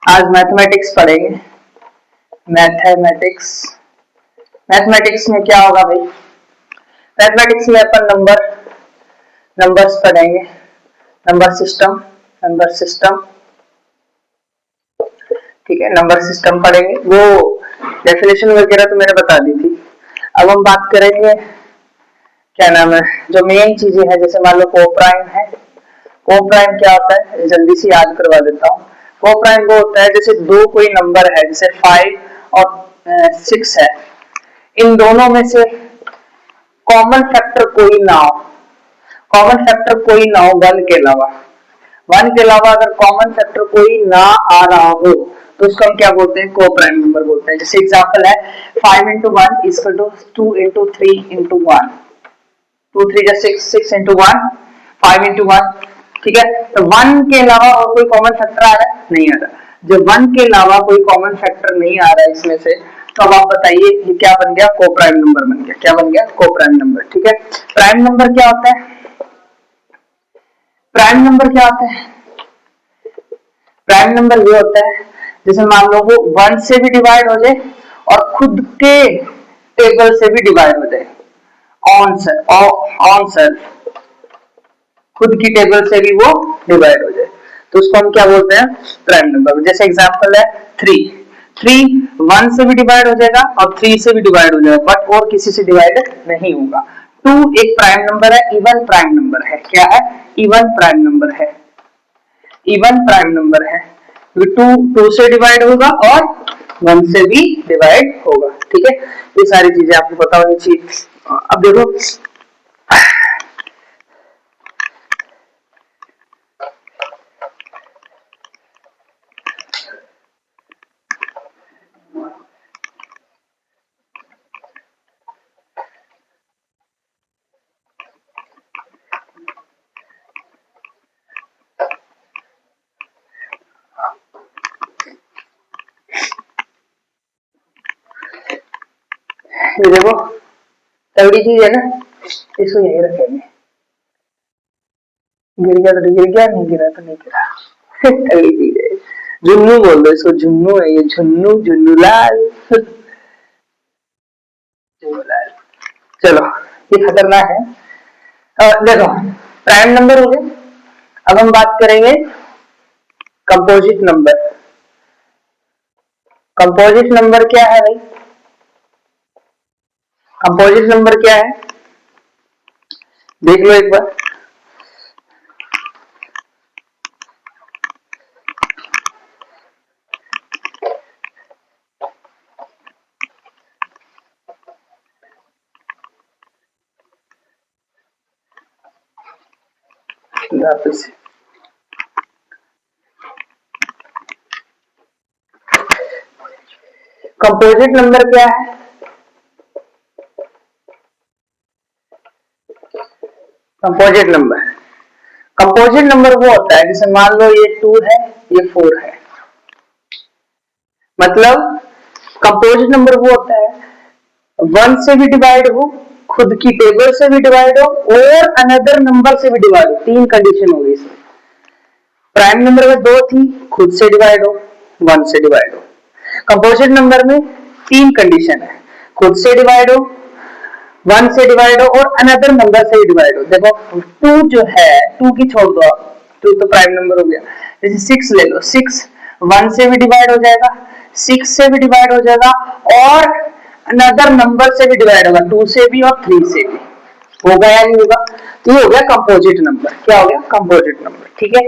आज मैथमेटिक्स पढ़ेंगे। Mathematics mathematics में क्या होगा भाई? मैथमेटिक्स में अपन नंबर्स पढ़ेंगे। नंबर सिस्टम ठीक है, नंबर सिस्टम पढ़ेंगे। वो डेफिनेशन वगैरह तो मैंने बता दी थी। अब हम बात करेंगे क्या नाम है, जो मेन चीजें हैं, जैसे मान लो कोप्राइम है। कोप्राइम क्या होता है, जल्दी से याद करवा देता हूँ। कोप्राइम वो होता है जैसे दो कोई नंबर है, जैसे 5 और 6 है, इन दोनों में से कॉमन फैक्टर कोई ना हो। कॉमन फैक्टर कोई ना हो वन के अलावा अगर कॉमन फैक्टर कोई ना आ रहा हो तो उसको हम क्या बोलते हैं? कोप्राइम नंबर बोलते हैं। जैसे एग्जांपल है 5 into 1 equal to 2 into 3 into 1, 2 3 6, 6 into 1, 5 into 1। ठीक है, तो वन के अलावा और कोई कॉमन फैक्टर आ रहा है? नहीं आ रहा। जब वन के अलावा कोई कॉमन फैक्टर नहीं आ रहा है इसमें से, तो अब आप बताइए ये क्या बन गया? कोप्राइम नंबर बन गया। क्या बन गया? Coprime number. ठीक है, प्राइम नंबर क्या होता है? प्राइम नंबर क्या होता है? प्राइम नंबर ये होता है जैसे मान लो वो 1 से भी डिवाइड हो जाए और खुद के टेबल से भी डिवाइड हो जाए। ऑन सेल्फ, खुद की टेबल से भी वो डिवाइड हो जाए, तो उसको हम क्या बोलते हैं? Prime number. जैसे एग्जांपल है 3। 3 1 से भी डिवाइड हो जाएगा और 3 से भी डिवाइड हो जाएगा, बट और किसी से डिवाइड नहीं होगा। 2 एक प्राइम नंबर है, इवन प्राइम नंबर है। क्या है? इवन प्राइम नंबर है। इवन प्राइम नंबर है। 2 से डिवाइड होगा और 1 से भी डिवाइड होगा। ठीक है, ये सारी चीजें आपको पता होनी चाहिए। अब देखो, ये देखो तगड़ी चीज है ना, इसको यही रखेंगे। गिर गया तो गिर गया, नहीं गिरा तो नहीं गिरा। तगड़ी चीज है। झुन्नू बोल दो इसको, झुन्नू है ये, झुन्नू, झुन्नूलाल। झुन्नूलाल। चलो, ये खतरनाक है। देखो, प्राइम नंबर हो गए। अब हम बात करेंगे कंपोजिट नंबर। कंपोजिट नंबर क्या है भाई? कंपोजिट नंबर क्या है? देख लो एक बार। वापस कंपोजिट नंबर क्या है? कंपोजिट नंबर, कंपोजिट नंबर वो होता है जैसे मान लो ये 2 है, ये 4 है। मतलब कंपोजिट नंबर वो होता है 1 से भी डिवाइड हो, खुद की टेबल से भी डिवाइड हो और अनदर नंबर से भी डिवाइड हो। 3 कंडीशन होगी इसमें। प्राइम नंबर में 2 थी, खुद से डिवाइड हो, 1 से डिवाइड हो। कंपोजिट नंबर में 3 कंडीशन है, खुद से डिवाइड हो, 1 से डिवाइड हो और अनदर नंबर से डिवाइड हो। देखो 2 जो है, 2 की छोड़ दो आप, 2 तो प्राइम नंबर हो गया। जैसे 6 ले लो, 6 1 से भी डिवाइड हो जाएगा, 6 से भी डिवाइड हो जाएगा और अनदर नंबर से भी डिवाइड होगा, 2 से भी और 3 से भी। होगा या नहीं होगा? तो ये हो गया कंपोजिट नंबर। क्या हो गया? Composite number. ठीक है,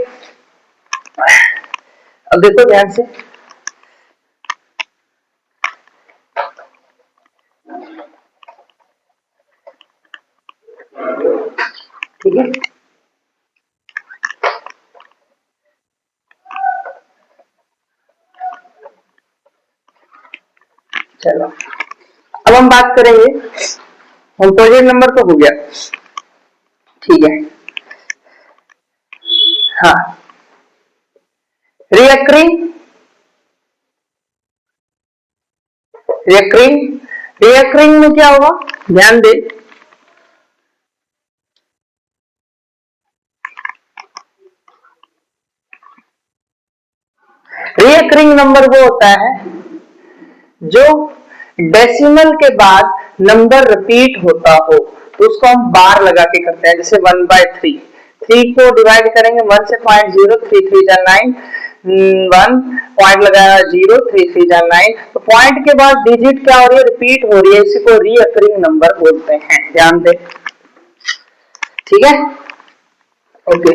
अब देखो ध्यान से। ठीक है, चलो अब हम बात करेंगे, कंपोजिट नंबर तो हो गया। ठीक है, हाँ, रियकरिंग। रियकरिंग रियकरिंग में क्या होगा? ध्यान दे, रिकरिंग नंबर वो होता है जो डेसिमल के बाद नंबर रिपीट होता हो, तो उसको हम बार लगा के करते हैं। जैसे 1/3, 3 को डिवाइड करेंगे 1 से 0.0, 3 3 जा 9, 1 पॉइंट लगाया 0, 3 3 जा 9, तो पॉइंट के बाद डिजिट क्या हो रही है, रिपीट हो रही है, इसी को रिकरिंग नंबर बोलते हैं, ध्यान दे। ठीक है, ओके।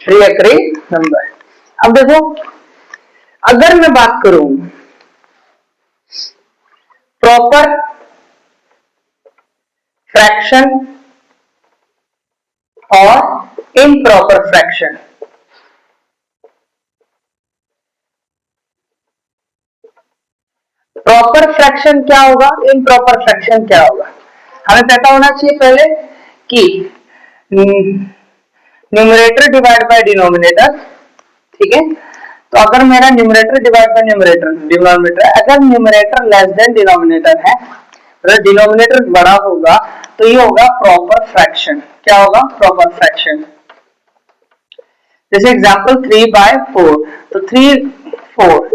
Recurring number. अब देखो, अगर मैं बात करूं प्रॉपर फ्रैक्शन और इम्प्रॉपर फ्रैक्शन, प्रॉपर फ्रैक्शन क्या होगा, इम्प्रॉपर फ्रैक्शन क्या होगा, हमें पता होना चाहिए पहले कि न्यूमरेटर डिवाइड बाय डिनोमिनेटर। ठीक है, तो अगर मेरा न्यूमरेटर डिवाइड बाय डिनोमिनेटर, अगर न्यूमरेटर लेस देन डिनोमिनेटर है, अगर डिनोमिनेटर बड़ा होगा तो ये होगा प्रॉपर फ्रैक्शन। क्या होगा, प्रॉपर फ्रैक्शन। जैसे एग्जांपल 3/4, तो 3 4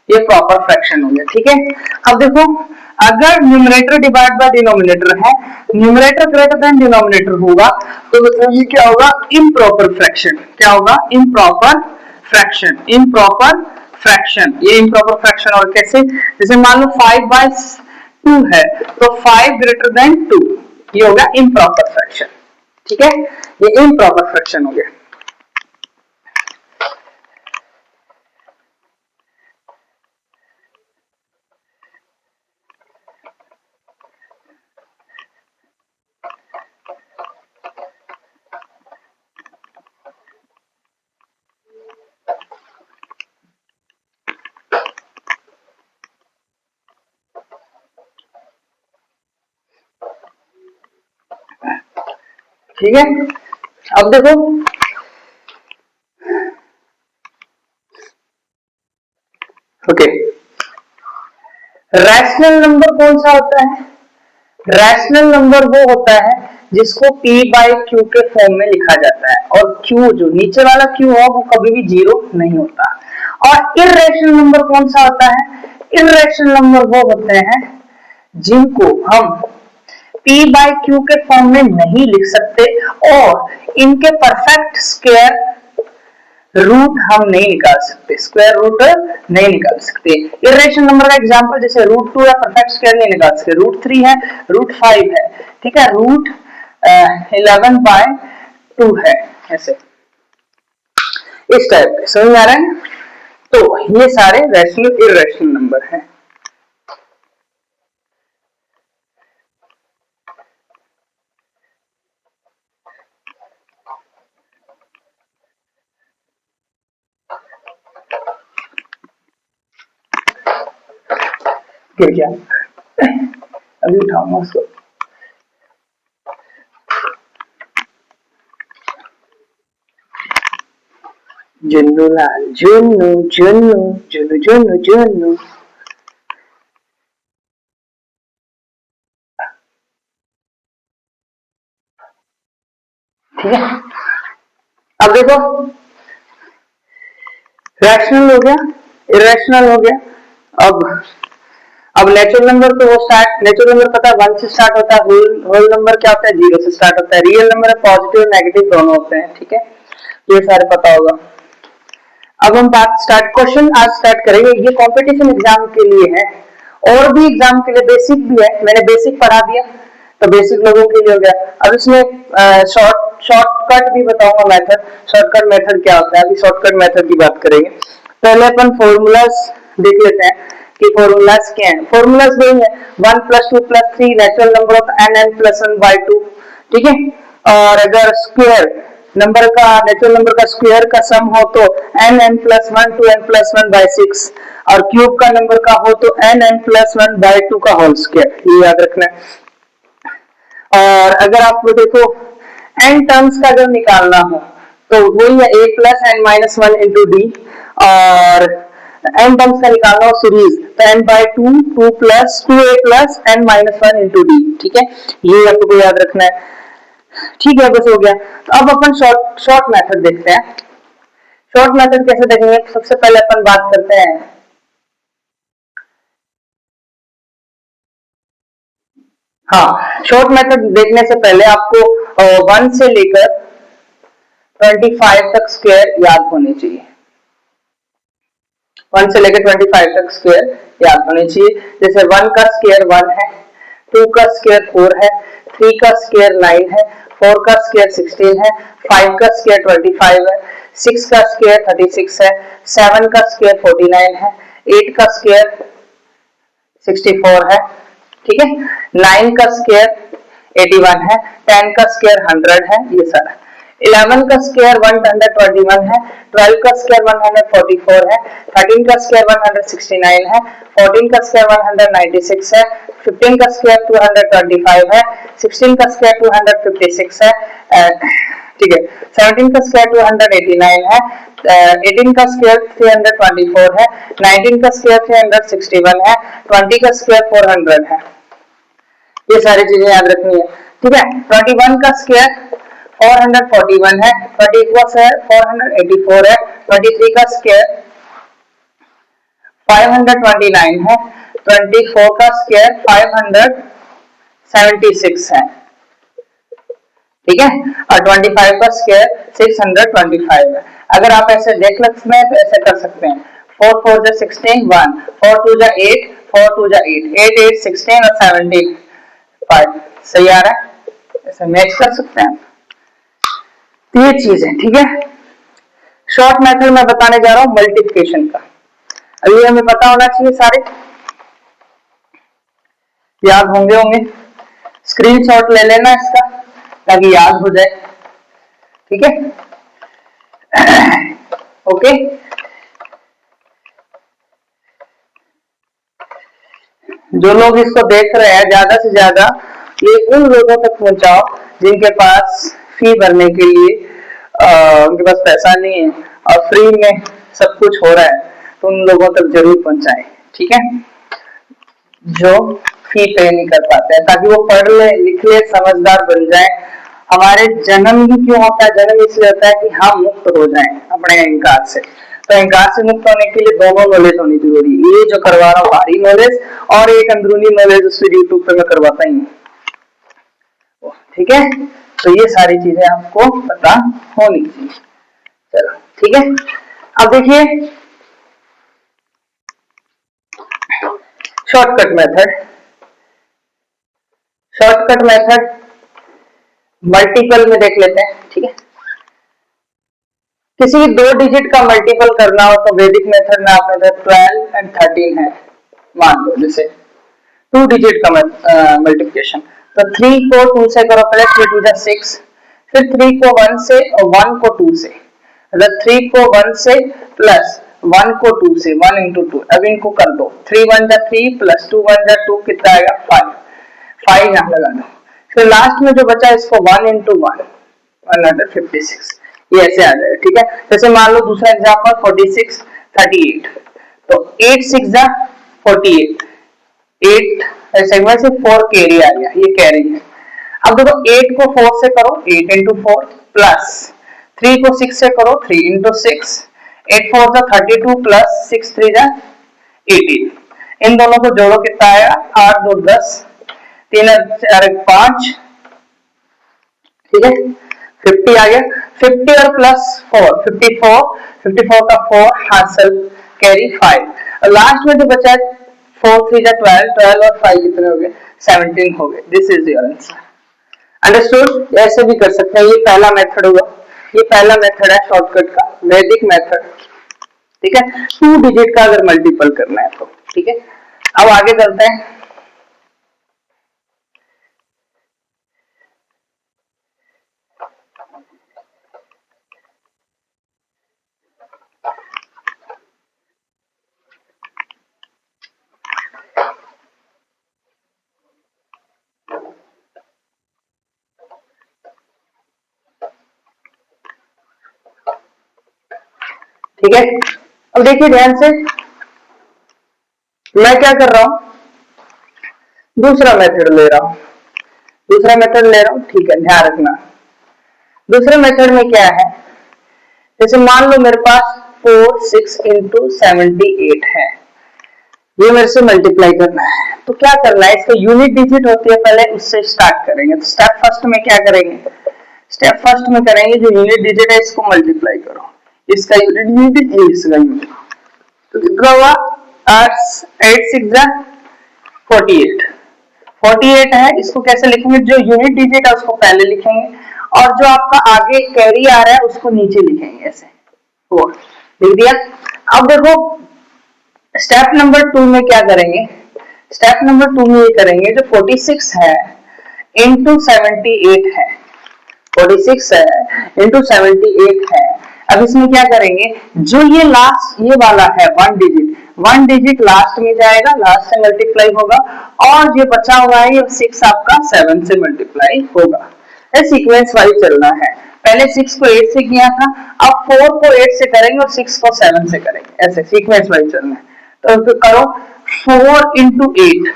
ये प्रॉपर फ्रैक्शन हो गया। ठीक है, अब देखो, अगर न्यूमरेटर डिवाइड बाय डिनोमिनेटर है, न्यूमरेटर ग्रेटर देन डिनोमिनेटर होगा, तो मतलब ये क्या होगा, इम्प्रॉपर फ्रैक्शन। क्या होगा, इम्प्रॉपर फ्रैक्शन। इम्प्रॉपर फ्रैक्शन, ये इम्प्रॉपर फ्रैक्शन। और कैसे, जैसे मान लो 5/2 है, तो 5 ग्रेटर देन 2, ये होगा इम्प्रॉपर फ्रैक्शन। ठीक है, ये इम्प्रॉपर फ्रैक्शन हो गया। ठीक है, अब देखो, ओके, रैशनल नंबर कौन सा होता है, रैशनल नंबर वो होता है जिसको p/q के फॉर्म में लिखा जाता है, और q जो नीचे वाला q हो वो कभी भी 0 नहीं होता। और इर्रेशनल नंबर कौन सा होता है, इर्रेशनल नंबर वो होते हैं जिनको हम p/q के फॉर्म में नहीं लिख सकते, और इनके परफेक्ट स्क्वायर रूट हम नहीं निकाल सकते, स्क्वायर रूट नहीं निकाल सकते। इर्रेशनल नंबर का एग्जांपल जैसे √2 है, परफेक्ट स्क्वायर नहीं निकाल सकते, √3 है, √5 है, ठीक है, √11/2 है, ऐसे इस टाइप के, समझ आ रहा है। तो ये सारे रैशनल इर्रेशनल नंबर हैं। गिर गया, अभी उठाऊंगा उसको। जुन्नू लाल जुन्नू जुन्नू जुन्नू जुन्नू जुन्नू। ठीक है, अब देखो, रैशनल हो गया, इरेशनल हो गया। अब नेचुरल नंबर तो वो स्टार्ट, नेचुरल नंबर पता है 1 से स्टार्ट होता है, होल नंबर क्या होता है 0 से स्टार्ट होता है, रियल नंबर पॉजिटिव और नेगेटिव दोनों होते हैं। ठीक है, ये सारे पता होगा। अब हम बात स्टार्ट, क्वेश्चन आज स्टार्ट करेंगे। ये कंपटीशन एग्जाम के लिए है, और भी एग्जाम के लिए बेसिक भी है, मैंने बेसिक पढ़ा दिया तो बेसिक लोगों के लिए हो गया। अब इसमें शॉर्टकट भी बताऊंगा, मेथड, शॉर्टकट मेथड क्या होता है, अभी शॉर्टकट मेथड की बात करेंगे। पहले अपन फॉर्मूलाज देख लेते हैं कि फॉर्मूलाज क्या है। फॉर्मूलाज वही है 1 + 2 + 3 नेचुरल नंबर ऑफ n + 1/2। ठीक है, और अगर स्क्वायर नंबर का, नेचुरल नंबर का स्क्वायर का सम हो तो n + 1 to n + 1/6, और क्यूब का नंबर का हो तो n + 1/2 का होल स्क्वायर, ये याद रखना है। और अगर आपको देखो n टर्म्स का अगर निकालना हो तो वही है a plus n minus one into d, और एन टर्म्स का निकालना हो सीरीज, तो n by two, two plus two a plus n minus one into d. ठीक है, ये आपको याद रखना है। ठीक है, बस हो गया। तो अब अपन शॉर्ट शॉर्ट मेथड देखते हैं। शॉर्ट मेथड कैसे देखेंगे, सबसे पहले अपन बात करते हैं, हाँ, शॉर्ट मेथड देखने से पहले आपको 1 से लेकर 25 तक स्क्वायर याद होने चाहिए। 1 से लेकर 25 तक स्क्वायर याद होने चाहिए। जैसे 1 का स्क्वायर 1 है, 2 का स्क्वायर 4 है, 3 का स्क्वायर 9 है, 4 का स्क्वायर 16 है, 5 का स्क्वायर 25 है, 6 का स्क्वायर 36 है, 7 का स्क्वायर 49 है, 8 का स्क्वायर 64 है। ठीक है, 9 का स्क्वायर 81 है, 10 का स्क्वायर 100 है, ये सारा। 11 का स्क्वायर 121 है, 12 का स्क्वायर 144 है, 13 का स्क्वायर 169 है, 14 का स्क्वायर 196 है, 15 का स्क्वायर 225 है, 16 का स्क्वायर 256 है, ठीक है, 17 का स्क्वायर 289 है, 18 का स्क्वायर 324 है, 19 का स्क्वायर 361 है, 20 का स्क्वायर 400 है। ये सारी चीजें याद रखनी है। ठीक है, 21 का स्क्वायर 441 है, 22 का स्क्वायर 484 है, 23 का स्क्वायर 529 है, 24 का स्क्वायर 576 है। ठीक है, और 25 का स्क्वायर 625 है। अगर आप ऐसे देख सकते हैं तो ऐसे कर सकते हैं, 4 4 जा 16 1, 4 2 जा 8, 4 2 जा 8, 8 8 16 और 75, सही आ रहा है, ऐसे मैच कर सकते हैं। तो ये चीज है। ठीक है, शॉर्ट मेथड में बताने जा रहा हूं मल्टीप्लिकेशन का। अभी हमें पता होना चाहिए, सारे याद होंगे होंगे। स्क्रीनशॉट ले लेना इसका ताकि याद हो जाए। ठीक है, ओके। जो लोग इसको देख रहे हैं, ज्यादा से ज्यादा ये उन लोगों तक पहुंचाओ जिनके पास फी भरने के लिए उनके पास पैसा नहीं है और फ्री में सब कुछ हो रहा है, तो उन लोगों तक जरूर पहुंचाएं। ठीक है, जो फी पे नहीं कर पाते हैं, ताकि वो पढ़ ले लिख ले समझदार बन जाए। हमारे जन्म ही क्यों होता है, जन्म इसलिए होता है कि हम मुक्त हो जाएं अपने अहंकार से। तो अहंकार से मुक्त होने के लिए दोनों नॉलेज होनी जरूरी है, ये जो करवा रहा हूँ बाहरी नॉलेज और एक अंदरूनी नॉलेज उस यूट्यूब पे मैं करवाता ही हूँ। ठीक है, तो ये सारी चीजें आपको पता होनी चाहिए। चलो ठीक है, अब देखिए shortcut method. Shortcut method multiple में देख लेते हैं। ठीक है, किसी दो डिजिट का मल्टीपल करना हो तो वैदिक मेथड में आपने 12 एंड 13 है, मान लो जैसे 2 डिजिट का मल्टीप्लिकेशन, तो 3 को 2 से करो, पहले 3 2 जा 6, फिर 3 को 1 से और 1 को 2 से, मतलब 3 को 1 से प्लस 1 को 2 से, 1 into 2। अब इनको कर दो, 3 1 जा 3 प्लस 2 1 जा 2, कितना आएगा 5, 5 यहाँ लगा दो। फिर लास्ट में जो बचा इसको 1 into 1 156, ये ऐसे आ जाएगा। ठीक है, जैसे मान लो दूसरा एग्जांपल 46 38, तो 8 6 जा 48, 8 सेगमेंट से 4 कैरी आ गया, ये कैरी है। अब देखो 8 को 4 से करो, 8 into 4 प्लस 3 को 6 से करो, 3 into 6, 8 4 जा 32 प्लस 6 3 जा 18। इन दोनों को जोड़ो, कितना आएगा 8 2 10, 3 4 5, ठीक है 50 आ गया। 50 और प्लस 4 54, 54 का 4 हासिल, कैरी 5। लास्ट में जो बचा है 4 3 जा 12, 12 और 5 कितने हो गए 17 हो गए। This is your answer. Understood, ऐसे भी कर सकते हैं, ये पहला मेथड होगा, ये पहला मेथड है शॉर्टकट का, वैदिक मेथड। ठीक है, 2 डिजिट का अगर मल्टीपल करना है तो। ठीक है, अब आगे चलते हैं। ठीक है। अब देखिए ध्यान से, मैं क्या कर रहा हूं, दूसरा मेथड ले रहा हूं, दूसरा मेथड ले रहा हूं, ठीक है, ध्यान रखना। दूसरे मेथड में क्या है, जैसे मान लो मेरे पास 4 6 इंटू 78 है, ये मेरे से मल्टीप्लाई करना है। तो क्या करना है, इसका यूनिट डिजिट होती है, पहले उससे स्टार्ट करेंगे। तो स्टेप फर्स्ट में क्या करेंगे, स्टेप फर्स्ट में करेंगे जो यूनिट डिजिट है इसको मल्टीप्लाई करो, इसका यूनिट डिजिट, इसका यूनिट। तो कितना हुआ, 8 6 48, 48 है, इसको कैसे लिखेंगे, जो यूनिट डिजिट है उसको पहले लिखेंगे और जो आपका आगे कैरी आ रहा है उसको नीचे लिखेंगे, ऐसे 4 लिख दिया। अब देखो स्टेप नंबर 2 में क्या करेंगे, स्टेप नंबर 2 में ये करेंगे, जो 46 है इंटू 78 है, 46 है इंटू 78 है। अब इसमें क्या करेंगे, जो ये लास्ट ये वाला है 1 डिजिट लास्ट में जाएगा, लास्ट से मल्टीप्लाई होगा, और जो बचा हुआ है ये 6 आपका 7 से मल्टीप्लाई होगा। सीक्वेंस वाइज चलना है, पहले 6 को 8 से किया था, अब 4 को 8 से करेंगे और 6 को 7 से करेंगे, ऐसे सीक्वेंस वाइज चलना है। तो करो 4 into 8,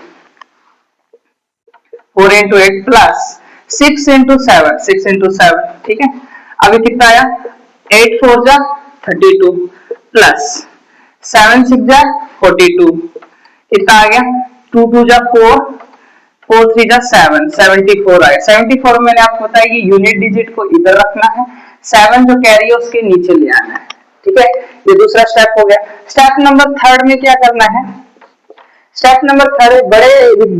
4 into 8 plus 6 into 7, 6 into 7, ठीक है। अभी कितना आया, 8 4 जा 32 प्लस 7 6 जा 42, कितना आ गया, 2 2 जा 4, 4 3 जा 7, 74 आया। 74 में मैंने आपको बताया कि यूनिट डिजिट को इधर रखना है, 7 जो कैरी है उसके नीचे ले आना है, ठीक है। ये दूसरा स्टेप हो गया। स्टेप नंबर 3 में क्या करना है, स्टेप नंबर 3 बड़े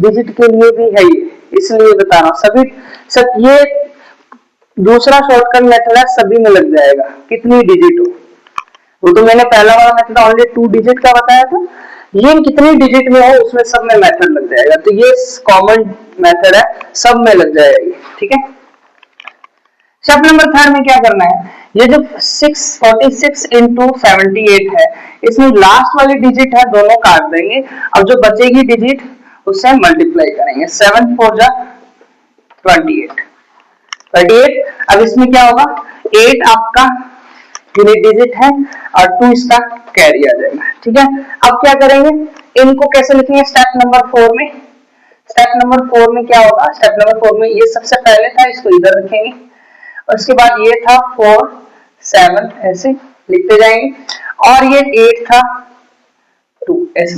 डिजिट के लिए भी है ये, इसलिए बता रहा हूं, सभी सब ये दूसरा शॉर्टकट मेथड है, सभी में लग जाएगा, कितनी डिजिट हो। वो तो मैंने पहला वाला मेथड ओनली 2 डिजिट का बताया था, ये कितनी डिजिट में हो उसमें सब में मेथड लग जाएगा। तो ये कॉमन मेथड है, सब में लग जाएगा ये, ठीक है। स्टेप नंबर 3 में क्या करना है, ये जो 46 इंटू 78 है, इसमें लास्ट वाली डिजिट है दोनों काट देंगे, और जो बचेगी डिजिट उससे मल्टीप्लाई करेंगे, 7 4 जा 28, 28। अब इसमें क्या होगा, 8 आपका यूनिट डिजिट है और 2 इसका कैरी आ जाएगा, ठीक है। अब क्या करेंगे, इनको कैसे लिखेंगे, स्टेप नंबर 4 में, स्टेप नंबर 4 में क्या होगा, स्टेप नंबर 4 में ये सबसे पहले था, इसको इधर रखेंगे, और उसके बाद ये था 4 7 ऐसे लिखते जाएंगे, और ये 8 था 2 ऐसे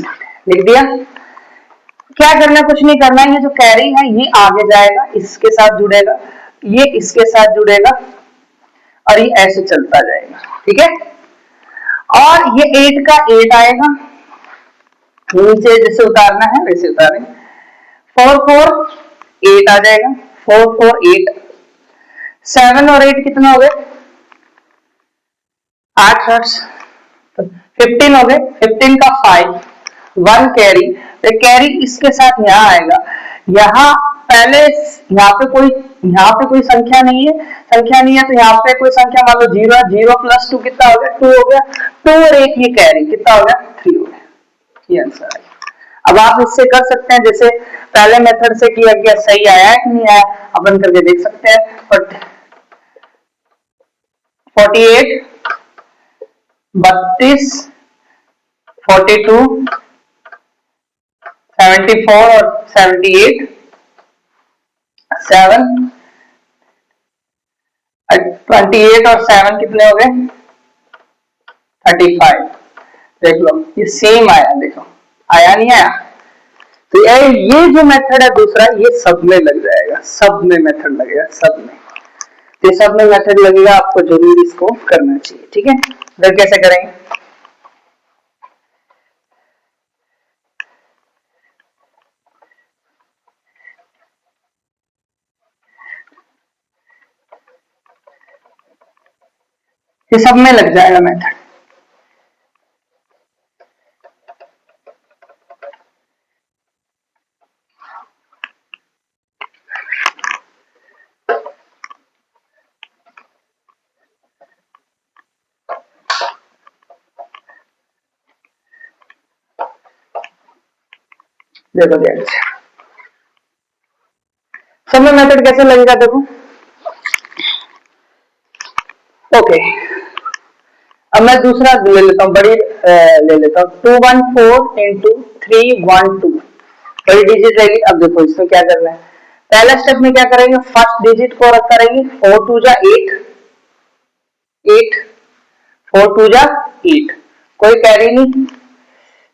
लिख दिया। क्या करना, कुछ नहीं करना, ये जो कैरी है ये आगे जाएगा, इसके साथ जुड़ेगा, ये इसके साथ जुड़ेगा, और ये ऐसे चलता जाएगा, ठीक है। और ये 8 का 8 आएगा, नीचे जैसे उतारना है वैसे उतारेंगे, 4 4 8 आ जाएगा, 4 4 8, 7 और 8 कितना हो गए, 8 15 हो गए, 15 का 5, 1 कैरी, तो कैरी इसके साथ यहाँ आएगा, यहाँ पहले यहाँ पे कोई संख्या नहीं है, संख्या नहीं है तो यहाँ पे कोई संख्या, मान लो 0 है, 0 प्लस 2 कितना हो गया, 2 हो गया, 2 और 1 ये कैरी कितना हो गया, 3 हो गया, ये आंसर है। अब आप इससे कर सकते हैं, जैसे पहले मेथड से किया गया, सही आया है कि नहीं आया, अपन करके देख सकते हैं। बट 48 32 42 74 और 78 7 28 और 7 कितने हो गए, 35। देख लो ये सेम आया, देखो आया नहीं आया। तो ये जो मेथड है दूसरा, ये सब में लग जाएगा, सब में मेथड लगेगा, सब में, तो सब में मेथड लगेगा, आपको जरूर इसको करना चाहिए, ठीक है। फिर कैसे करेंगे, ये सब में लग जाएगा मेथड। देखो ध्यान से, सब में मेथड कैसे लगेगा, देखो ओके। अब मैं दूसरा ले लेता हूँ, बड़ी ले लेता हूँ, 214 इंटू 312 बड़ी डिजिट रहेगी। अब देखो इसमें क्या करना है, पहला स्टेप में क्या करेंगे, फर्स्ट डिजिट को रख करेंगे 4 2 जा 8, 8 4 2 जा 8, कोई कैरी नहीं,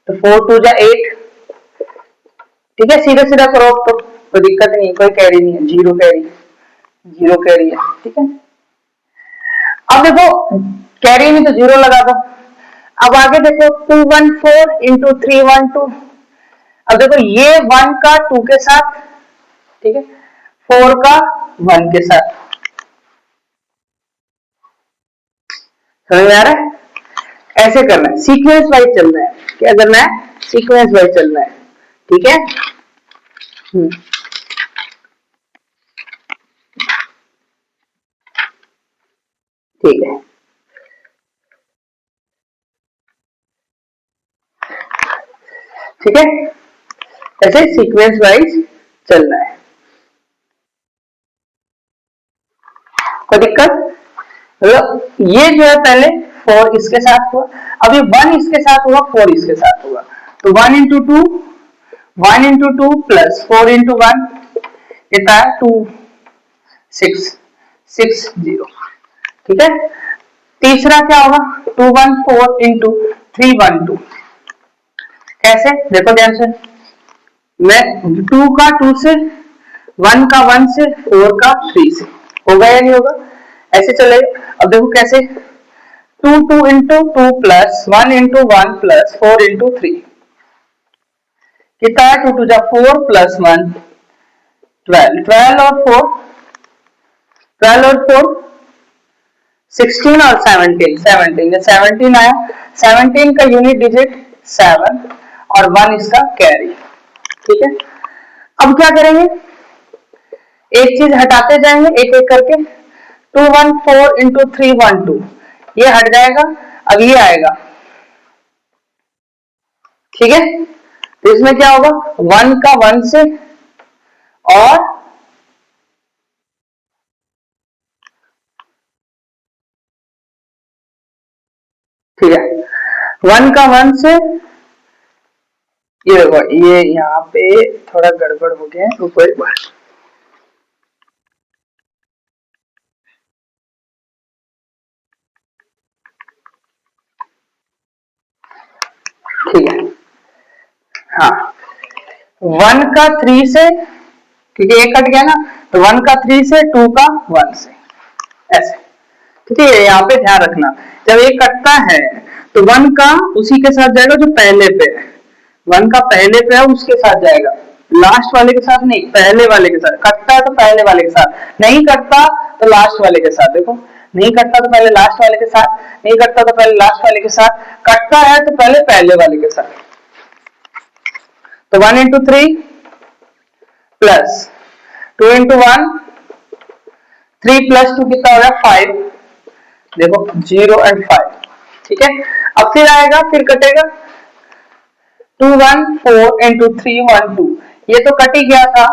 तो 4 2 जा 8, ठीक है, सीधा सीधा करो तो कोई दिक्कत नहीं, कोई कैरी नहीं है, जीरो कैरी, जीरो कैरी है, ठीक है। अब देखो कैरी में तो जीरो लगा दो। अब आगे देखो 214 इंटू 312, अब देखो ये 1 का 2 के साथ, ठीक है, 4 का 1 के साथ, समझ में आ रहा है? ऐसे करना है, सीक्वेंस वाइज चलना है, क्या करना है, सीक्वेंस वाइज चलना है, ठीक है। ठीक है, ठीक है, ऐसे सीक्वेंस वाइज चलना है, कोई दिक्कत? मतलब ये जो है पहले 4 इसके साथ हुआ, अभी 1 इसके साथ हुआ, 4 इसके साथ हुआ, तो 1 इंटू 2, 1 इंटू 2 प्लस 4 इंटू 1 कितना है, 2 6 6 0, ठीक है। तीसरा क्या होगा, 214 इंटू 312, कैसे देखो ध्यान से, मैं 2 का 2 से, 1 का 1 से, 4 का 3 से, होगा या नहीं होगा, ऐसे चलेगा। अब देखो कैसे, 2 2 into 2 plus 1 into 1 plus 4 into 3, कितना है, 2 2 जा 4 प्लस 1 12, 12 और 4, 12 और 4 16 और 17, 17 17 आया, 17 का यूनिट डिजिट 7 और 1 इसका कैरी, ठीक है। अब क्या करेंगे, एक चीज हटाते जाएंगे एक एक करके, 214 इंटू 312 ये हट जाएगा, अब ये आएगा, ठीक है। तो इसमें क्या होगा, 1 का 1 से, और ठीक है, 1 का 1 से, ये देखो ये यहाँ पे थोड़ा गड़बड़ हो गया है, ऊपर एक बार, ठीक है, हाँ 1 का 3 से, क्योंकि एक कट गया ना, तो 1 का 3 से, 2 का 1 से, ऐसे, ठीक है। यहाँ पे ध्यान रखना, जब एक कटता है तो 1 का उसी के साथ जाएगा जो पहले पे है, 1 का पहले पे है उसके साथ जाएगा, लास्ट वाले के साथ नहीं, पहले वाले के साथ, कटता है तो पहले वाले के साथ, नहीं कटता तो लास्ट वाले के साथ, देखो नहीं कटता तो पहले लास्ट वाले के साथ, नहीं कटता तो पहले लास्ट वाले के साथ, कटता है तो पहले पहले वाले के साथ। तो 1 इंटू 3 प्लस 2 इंटू 1, 3 प्लस 2 कितना हो रहा है 5, देखो 0 एंड 5, ठीक है। अब फिर आएगा, फिर कटेगा, 214 इंटू 312 ये तो कट ही गया था,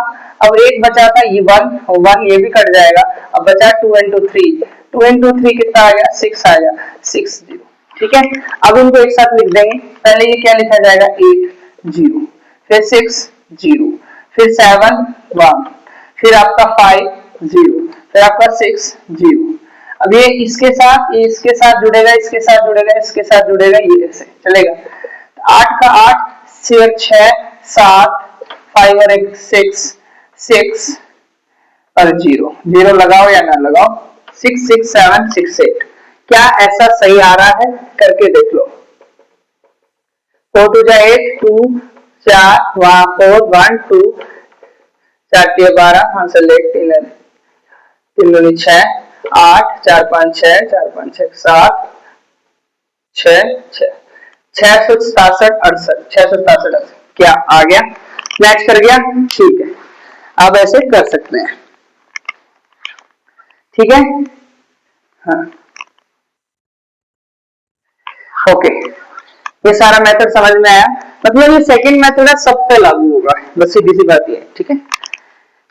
अब एक बचा था ये 1 ये भी कट जाएगा, अब बचा 2 इंटू 3, 2 इंटू 3 कितना आ गया 6 आ गया, 6 0, ठीक है। अब इनको एक साथ लिख देंगे, पहले ये क्या लिखा जाएगा 8 0, फिर 6 0, फिर 7 1, फिर आपका 5 0, फिर आपका 6 0। अब ये इसके साथ जुड़ेगा, इसके साथ जुड़ेगा, इसके साथ जुड़ेगा, ये ऐसे चलेगा। 8 का 8 6 7, 5 और 1 6 6 और 0 0 लगाओ या ना लगाओ, 6 6 7 6 8, क्या ऐसा सही आ रहा है, करके देख लो। 4 2 जा 8, 2 4 4 1 2 4 12, हाँ से लेट 3 3 6 8 4 5 6 4 5 6 7 6 6 667 68 667 क्या आ गया, मैच कर गया, ठीक है। अब ऐसे कर सकते हैं, ठीक है, हाँ ओके। ये सारा मेथड समझ में आया, मतलब ये सेकंड मेथड है, सब पे लागू होगा, बस सीधी सी बात ये, ठीक है,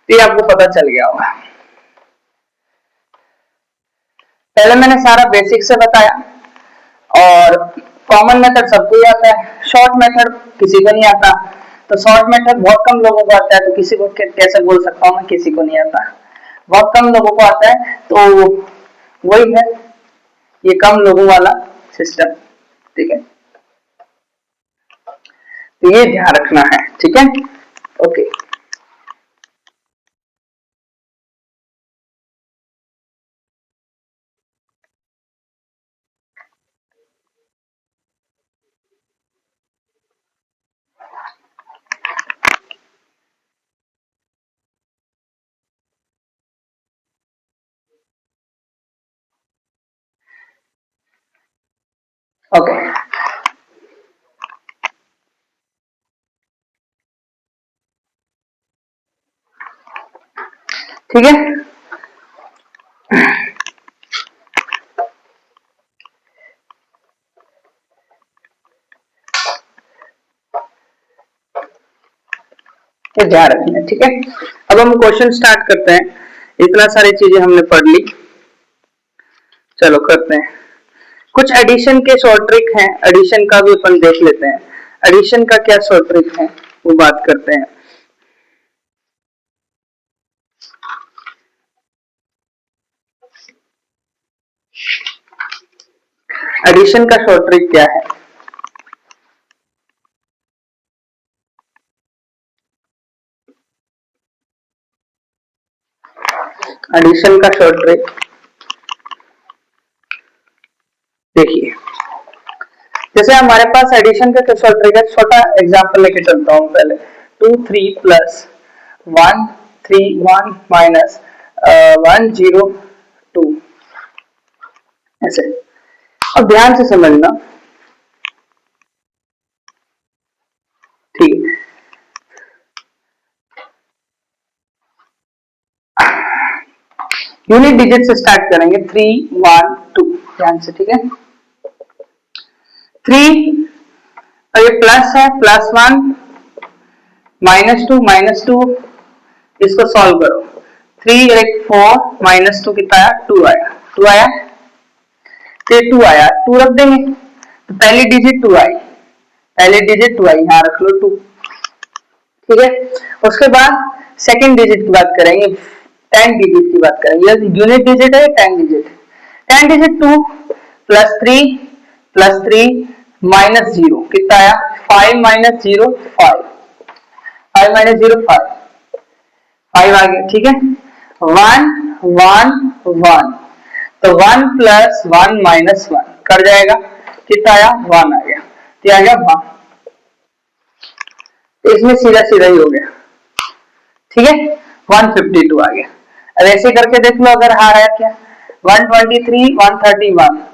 ये आपको पता चल गया होगा। पहले मैंने सारा बेसिक से बताया, और कॉमन मेथड सबको ही आता है, शॉर्ट मेथड किसी को नहीं आता। तो शॉर्ट मेथड बहुत कम लोगों को आता है, तो किसी को कैसे बोल सकता हूँ मैं किसी को नहीं आता, बहुत कम लोगों को आता है, तो वही है ये कम लोगों वाला सिस्टम। ठीक है, तो ये ध्यान रखना है। ठीक है, ओके। ओके, ठीक है। ये ध्यान रखना है। ठीक है, अब हम क्वेश्चन स्टार्ट करते हैं। इतना सारी चीजें हमने पढ़ ली, चलो करते हैं। कुछ एडिशन के शॉर्ट ट्रिक हैं, एडिशन का भी अपन देख लेते हैं। एडिशन का क्या शॉर्ट ट्रिक है वो बात करते हैं। एडिशन का शॉर्ट ट्रिक क्या है? एडिशन का शॉर्ट ट्रिक देखिए, जैसे हमारे पास एडिशन का शॉर्ट ट्रिक है, छोटा एग्जांपल लेके चलता हूँ पहले। 2 3 प्लस 1 3 1 माइनस 1 0 2, ऐसे। अब ध्यान से समझना, ठीक है। यूनिट डिजिट से स्टार्ट करेंगे, 3 1 2, ध्यान से, ठीक है। 3, ये प्लस है, +1 -2 इसको सॉल्व करो। 3 एक 4 -2 कितना आया? 2 आया। 2 आया, तो 2 आया, 2 रख देंगे, तो पहली डिजिट 2 आई, पहली डिजिट 2 आई, यहाँ रख लो 2। ठीक है, उसके बाद सेकंड डिजिट की बात करेंगे, 10 डिजिट की बात करेंगे। यूनिट डिजिट है, 10 डिजिट। 10 डिजिट 2 +3 -0 कितना आया? 5 -0 5, 5 -0 5, 5 आ गया। ठीक है, 1 1 1, तो 1 + 1 -1 कर जाएगा, कितना आया? 1 आ गया, तो आ गया 1। तो इसमें सीधा सीधा ही हो गया। ठीक है, 152 आ गया। अब ऐसे करके देख लो, अगर हार आया क्या? 123 131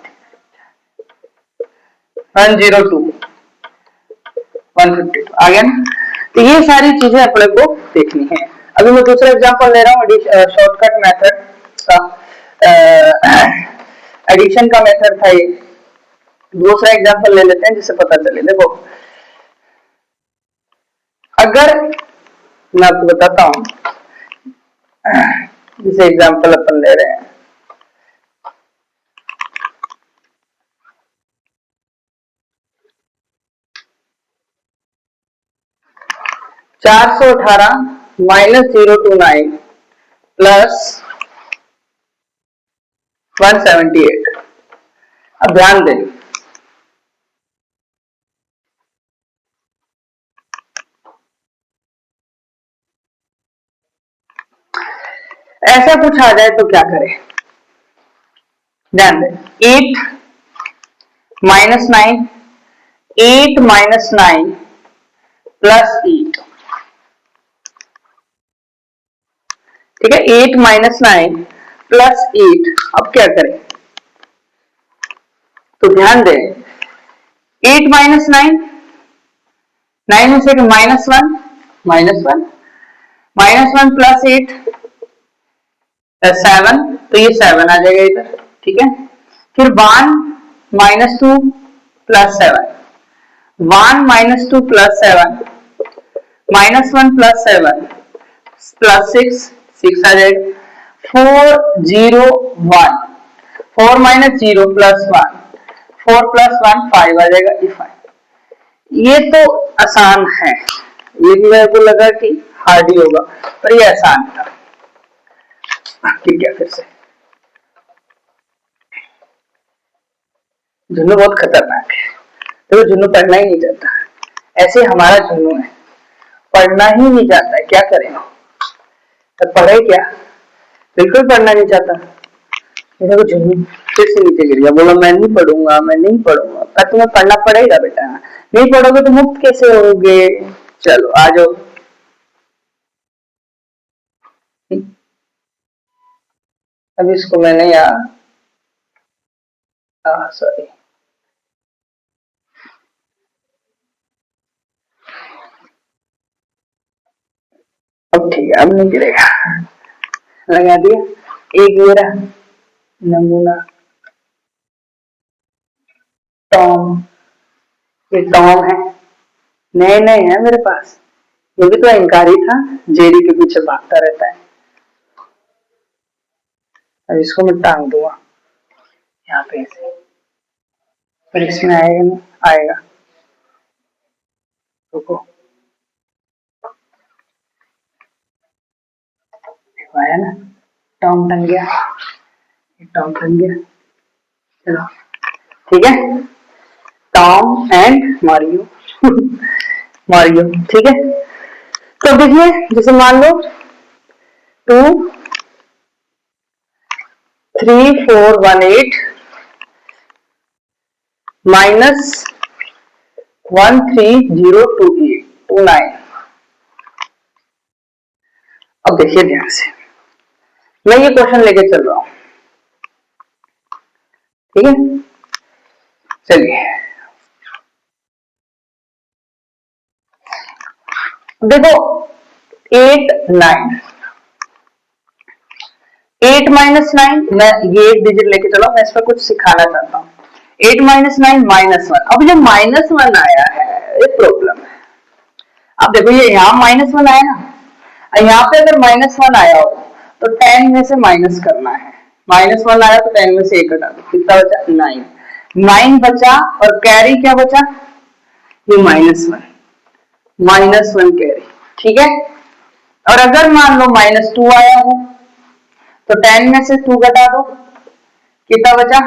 102 152 आ गया ना। तो ये सारी चीजें अपने को देखनी है। अभी मैं दूसरा एग्जांपल ले रहा हूँ, शॉर्टकट मेथड का, एडिशन का मेथड था ये। दूसरा एग्जांपल ले लेते हैं जिससे पता चले। देखो, अगर मैं आपको बताता हूँ, जिसे एग्जांपल अपन ले रहे हैं, 418 -029 +178। अब ध्यान दें, ऐसा कुछ आ जाए तो क्या करें? ध्यान दें, 8 -9 8 -9 +8, ठीक है, 8 -9 +8। अब क्या करें? तो ध्यान दें, 8 -9, 9 में से -1 -1 -1 +8 7, तो ये 7 आ जाएगा इधर। ठीक है, फिर 1 -2 +7, 1 -2 +7 -1 +7 +6 6 आ जाएगा। 4 0 1, 4 -0 +1 4+1 5 आ जाएगा, ये 5। ये तो आसान है, ये भी मेरे को लगा कि हार्ड ही होगा, पर ये आसान था। ठीक है, फिर से जुन्नू बहुत खतरनाक है, तो जुन्नू पढ़ना ही नहीं चाहता, ऐसे हमारा जुन्नू है, पढ़ना ही नहीं चाहता है, क्या करें, तो पढ़े क्या, बिल्कुल पढ़ना नहीं चाहता। देखो जुन्नू फिर से नीचे गिर गया, बोला मैं नहीं पढ़ूंगा, मैं नहीं पढ़ूंगा। पर तुम्हें पढ़ना पड़ेगा बेटा, नहीं पढ़ोगे तो मुक्त कैसे होगे। चलो आ जाओ। अब इसको मैंने यार, सॉरी, अब ठीक है, अब नहीं गिरेगा, लगा दिया। एक मेरा नमूना टॉम, ये टॉम है, नए नए है मेरे पास, ये भी तो अहंकारी था, जेरी के पीछे भागता रहता है। अब इसको मैं टांग दूंगा यहाँ पे ऐसे, फिर इसमें आएगा ना, आएगा, रुको, आया ना, टॉम टंग गया, टॉम टंग गया। चलो ठीक है, टॉम एंड मारियो मारियो, ठीक है। तो देखिए, जैसे मान लो 2 3 4 1 8 -1 3 0 2 8 2 9। अब देखिए ध्यान से, मैं ये क्वेश्चन लेके चल रहा हूं, ठीक है। चलिए देखो, 8 9, 8 - 9, मैं ये एक डिजिट लेके चलो, मैं इस पर कुछ सिखाना चाहता हूँ। 8 - 9 -1, अब जो -1 आया है ये प्रॉब्लम है। अब देखो ये यहाँ -1 आया ना, यहाँ पे अगर -1 आया हो तो 10 में से माइनस करना है, -1 आया तो 10 में से 1 हटा दो, कितना बचा, 9। 9 बचा, और कैरी क्या बचा, ये -1 कैरी, ठीक है। और अगर मान लो -2 आया हो तो 10 में से 2 घटा दो, कितना बचा,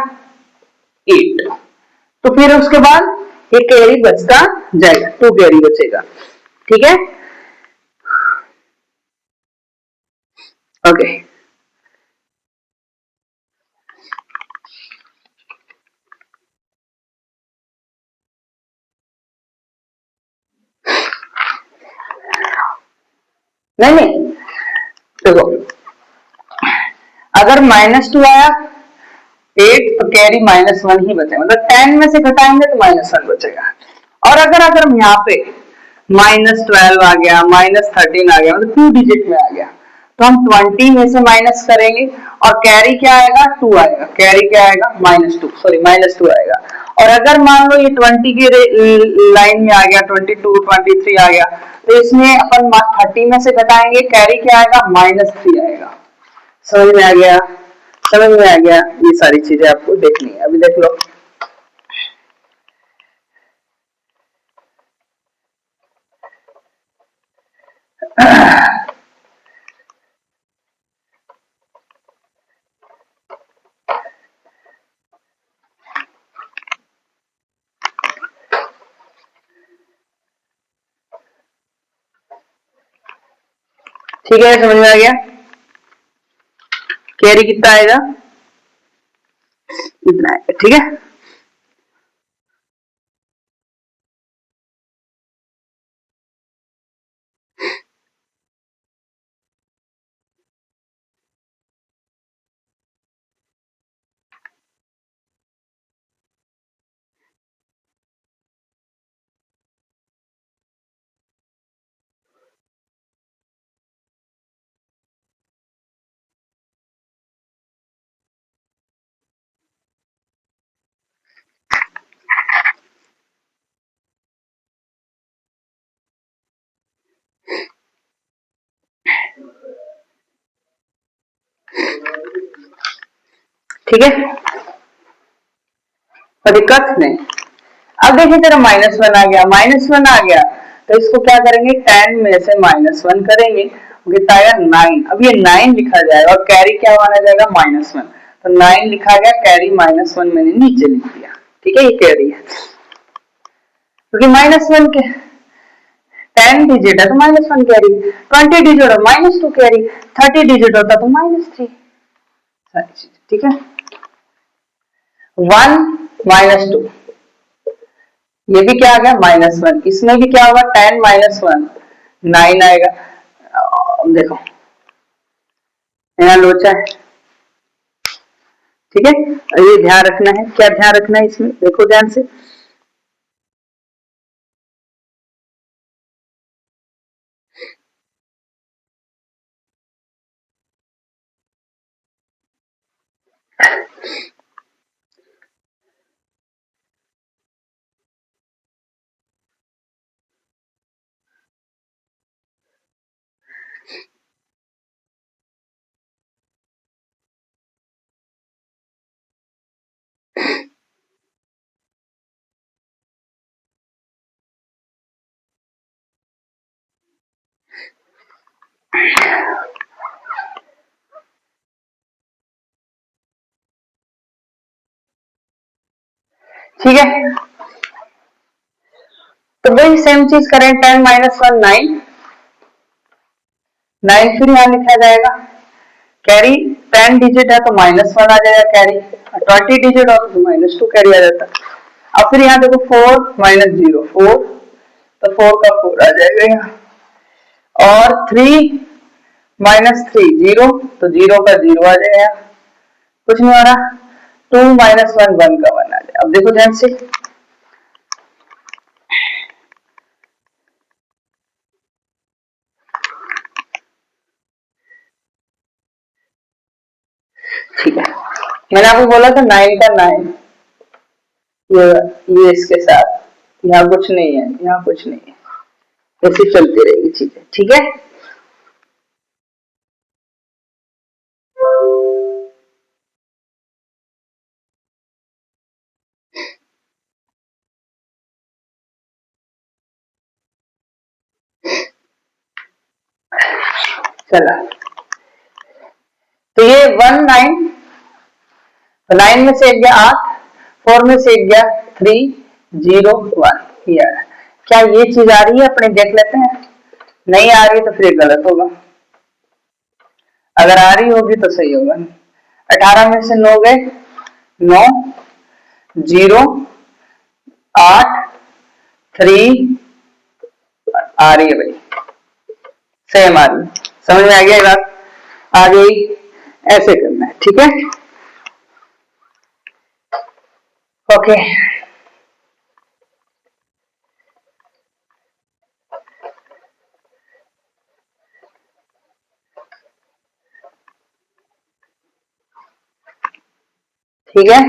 8। तो फिर उसके बाद ये कैरी बचता जाएगा, 2 कैरी बचेगा, ठीक है। ओके, नहीं नहीं, देखो अगर -2 आया 8 तो कैरी -1 ही बचेगा, मतलब 10 में से घटाएंगे तो -1 बचेगा। और अगर अगर यहाँ पे -12 आ गया, -13 आ गया, मतलब 2 डिजिट में आ गया, तो हम 20 में से माइनस करेंगे, और कैरी क्या आएगा, 2 आएगा, कैरी क्या आएगा, -2, सॉरी -2 आएगा। और अगर मान लो ये 20 की लाइन में आ गया, 22 23 आ गया, तो इसमें अपन 30 में से घटाएंगे, कैरी क्या आएगा, -3 आएगा। समझ में आ गया, समझ में आ गया, ये सारी चीजें आपको देखनी है, अभी देख लो। ठीक है, समझ में आ गया, कैरी कितना आएगा, इतना आएगा, ठीक है। ठीक है, कोई दिक्कत नहीं। अब देखिए जरा -1 आ गया, -1 आ गया तो इसको क्या करेंगे, 10 में से -1 करेंगे, कितना आएगा 9। अब ये 9 लिखा जाएगा और कैरी क्या माना जाएगा, -1, तो 9 लिखा गया, कैरी -1 मैंने नीचे लिख दिया। ठीक है, ये कैरी है क्योंकि -1 के 10 डिजिट है तो -1 कैरी, 20 डिजिट हो -2 कैरी, 30 डिजिट होता तो -3। सारी चीज ठीक है। 1 -2 ये भी क्या आ गया, -1, इसमें भी क्या होगा, 10 -1 9 आएगा। देखो यहाँ लोचा है, ठीक है, ये ध्यान रखना है। क्या ध्यान रखना है इसमें, देखो ध्यान से, ठीक है। तो वही सेम चीज करें, 10 -1 9 फिर यहाँ लिखा जाएगा, कैरी 10 डिजिट है तो -1 आ जाएगा कैरी, 20 डिजिट हो तो -2 कैरी आ जाता। अब फिर यहाँ देखो 4 -0 4, तो 4 का 4 आ जाएगा यहाँ, और 3 -3 0, तो 0 का 0 आ जाएगा, कुछ नहीं हो रहा। 2 -1 1 का 1 आ जाएगा। अब देखो ध्यान से, ठीक है, मैंने आपको बोला था 9 का 9, ये इसके साथ, यहाँ कुछ नहीं है, यहाँ कुछ नहीं है, ऐसे चलती रहेगी चीजें। ठीक है, चला, तो ये 1 9 में से एक गया 8, 4 में से एक गया 3 0 1, क्या ये चीज आ रही है, अपने देख लेते हैं। नहीं आ रही तो फिर गलत होगा, अगर आ रही होगी तो सही होगा। 18 में से 9 गए, 9 0 8 3 आ रही है भाई, सेम आ रही है, समझ में आ गया ये बात, आ गई, ऐसे करना है। ठीक है, ओके, ठीक है,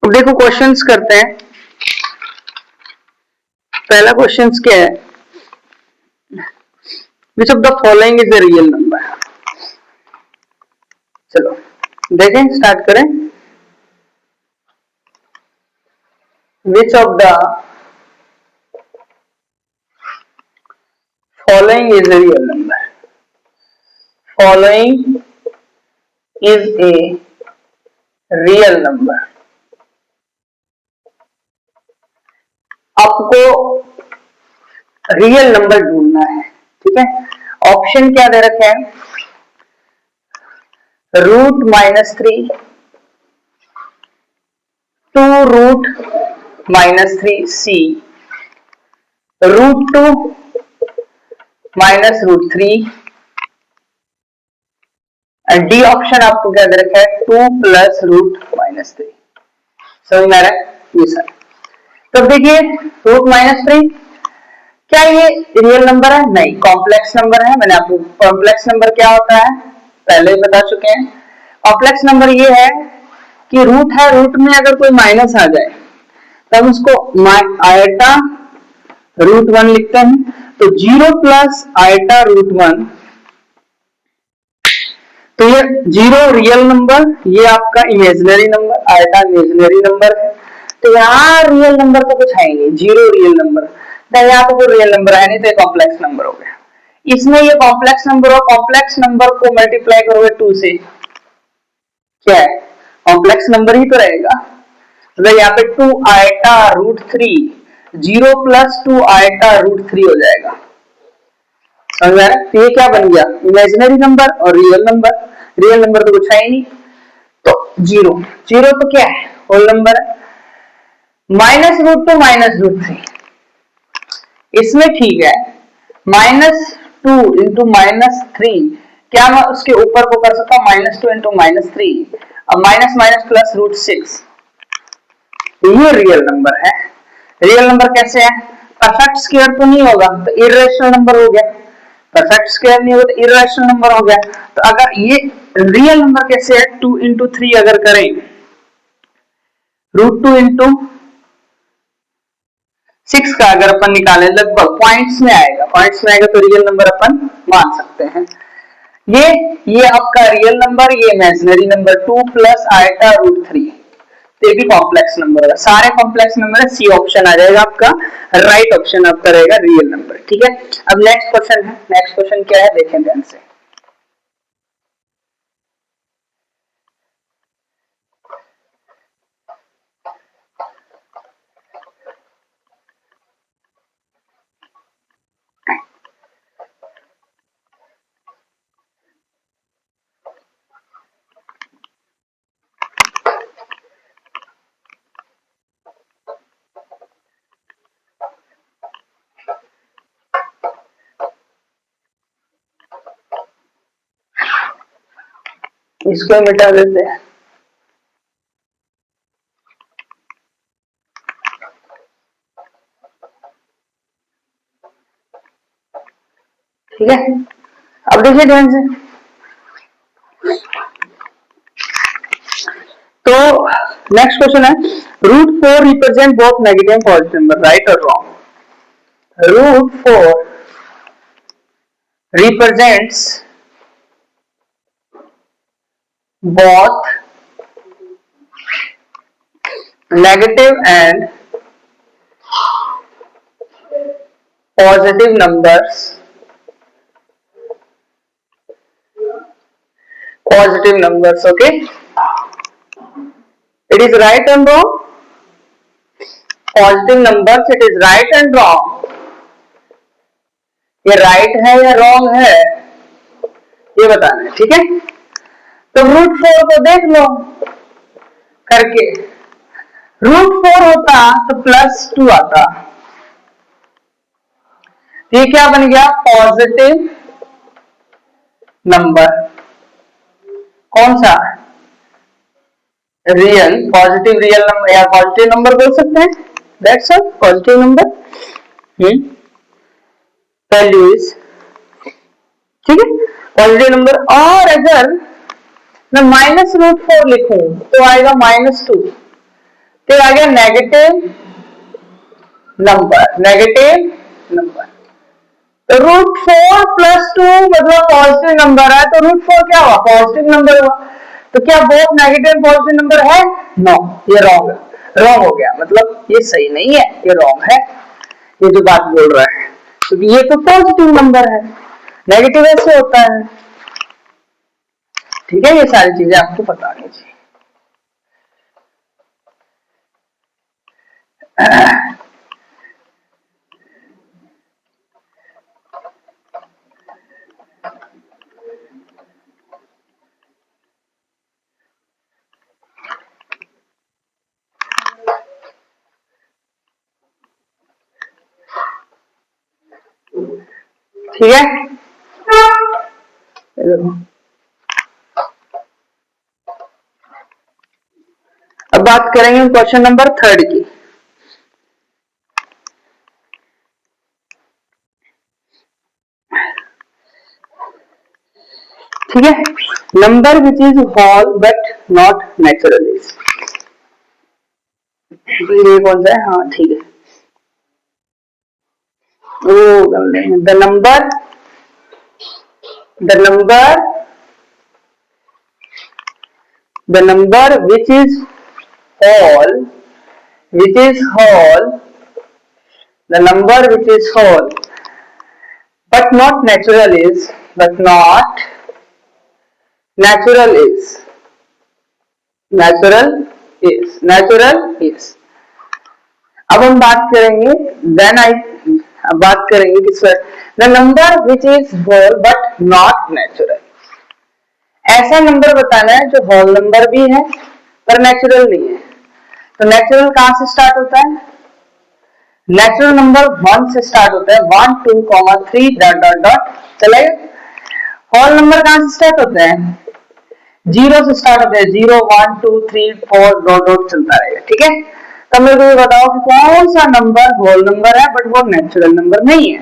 देखो क्वेश्चंस करते हैं। पहला क्वेश्चंस क्या है, which of the following is a real number. चलो देखें, स्टार्ट करें। Which of the following is a real number, following is a real number. आपको रियल नंबर ढूंढना है, ठीक है। ऑप्शन क्या दे रखे हैं, √-3, 2√-3c, √2 -√3, एंड डी ऑप्शन आपको क्या दे रखा है, 2 + √-3। समझ में आ रहा है ये सर। तो देखिए √-3, क्या ये रियल नंबर है, नहीं, कॉम्प्लेक्स नंबर है। मैंने आपको कॉम्प्लेक्स नंबर क्या होता है पहले ही बता चुके हैं। कॉम्प्लेक्स नंबर ये है कि रूट है, रूट में अगर कोई माइनस आ जाए तो हम उसको आयटा रूट वन लिखते हैं। तो 0 प्लस आयटा रूट वन, तो ये 0 रियल नंबर, ये आपका imaginary number, eta imaginary number है। तो यहाँ रियल नंबर तो कुछ है ही नहीं, 0 रियल नंबर, तो यहाँ तो कोई रियल नंबर है नहीं, तो कॉम्प्लेक्स नंबर हो गया। इसमें ये कॉम्प्लेक्स नंबर और कॉम्प्लेक्स नंबर को मल्टीप्लाई करोगे 2 से, क्या है, कॉम्प्लेक्स नंबर ही तो रहेगा। तो यहाँ पे 2 iota root 3, 0 plus 2 iota root 3 हो जाएगा, समझ में? तो ये क्या बन गया, इमेजिनरी नंबर और रियल नंबर। रियल नंबर तो कुछ है ही नहीं, तो 0, 0 तो क्या है, होल नंबर है। माइनस रूट 2 माइनस रूट 3, इसमें ठीक है, -2 इंटू -3, क्या मैं उसके ऊपर को कर सकता हूँ -2 इंटू -3, अब माइनस माइनस प्लस √6, ये रियल नंबर है। रियल नंबर कैसे है, परफेक्ट स्क्वायर तो नहीं होगा तो इर्रेशनल नंबर हो गया, परफेक्ट स्क्वायर नहीं होगा तो इर्रेशनल नंबर हो गया। तो अगर ये रियल नंबर कैसे है, 2 इंटू 3 अगर करें, √2 इंटू 6 का अगर अपन निकालें, लगभग पॉइंट्स में आएगा, पॉइंट्स में आएगा तो रियल नंबर अपन मान सकते हैं। ये आपका रियल नंबर, ये इमेजिनरी नंबर 2 प्लस आयटा √3, ये भी कॉम्प्लेक्स नंबर है, सारे कॉम्प्लेक्स नंबर है, सी ऑप्शन आ जाएगा आपका, राइट ऑप्शन आपका रहेगा रियल नंबर। ठीक है, अब नेक्स्ट क्वेश्चन है, नेक्स्ट क्वेश्चन क्या है देखें ध्यान से। इसको मिटा देते हैं, ठीक है। अब देखिए ध्यान से, तो नेक्स्ट क्वेश्चन है, √4 represent both negative and positive number, right और wrong? √4 represents both negative and positive numbers, okay? It is right and wrong, positive numbers, it is right and wrong, ये राइट है या रॉन्ग है ये बताना है, ठीक है। तो √4 को देख लो करके, √4 होता तो +2 आता, ये क्या बन गया, पॉजिटिव नंबर, कौन सा, रियल, पॉजिटिव रियल नंबर या पॉजिटिव नंबर बोल सकते हैं, that's all, positive number value is, ठीक है, पॉजिटिव नंबर। और अगर मैं -√4 लिखूं तो आएगा -2, तो आ गया नेगेटिव नंबर, नेगेटिव नंबर। तो √4 + 2 मतलब पॉजिटिव नंबर है, तो √4 क्या हुआ, पॉजिटिव नंबर हुआ। तो क्या both negative and positive number है, नो, ये रॉन्ग है, रॉन्ग हो गया, मतलब ये सही नहीं है, ये रॉन्ग है, ये जो बात बोल रहा है, क्योंकि ये तो पॉजिटिव नंबर है, नेगेटिव ऐसे होता है, ठीक है, ये सारी चीजें आपको पता होनी चाहिए। ठीक है, अब बात करेंगे क्वेश्चन नंबर 3 की। ठीक है, number which is whole but not natural is, तो ये कौन सा है, हाँ ठीक है, वो the number which is whole, which is whole, the number which is whole but not natural is, but not natural is, natural natural is। अब हम बात करेंगे, देन आई बात करेंगे किस पर, the number which is whole but not natural. ऐसा number बताना है जो होल नंबर भी है पर नेचुरल नहीं है। तो नेचुरल कहां से स्टार्ट होता है, नेचुरल नंबर 1 से स्टार्ट होता है, 1 2 3 डॉट डॉट डॉट चलेगा। होल नंबर कहां से स्टार्ट होता है, 0 से स्टार्ट होता है, 0 1 2 3 4 डॉट डॉट चलता रहेगा, ठीक है। तो मेरे को ये बताओ कि कौन सा नंबर होल नंबर है बट वो नेचुरल नंबर नहीं है।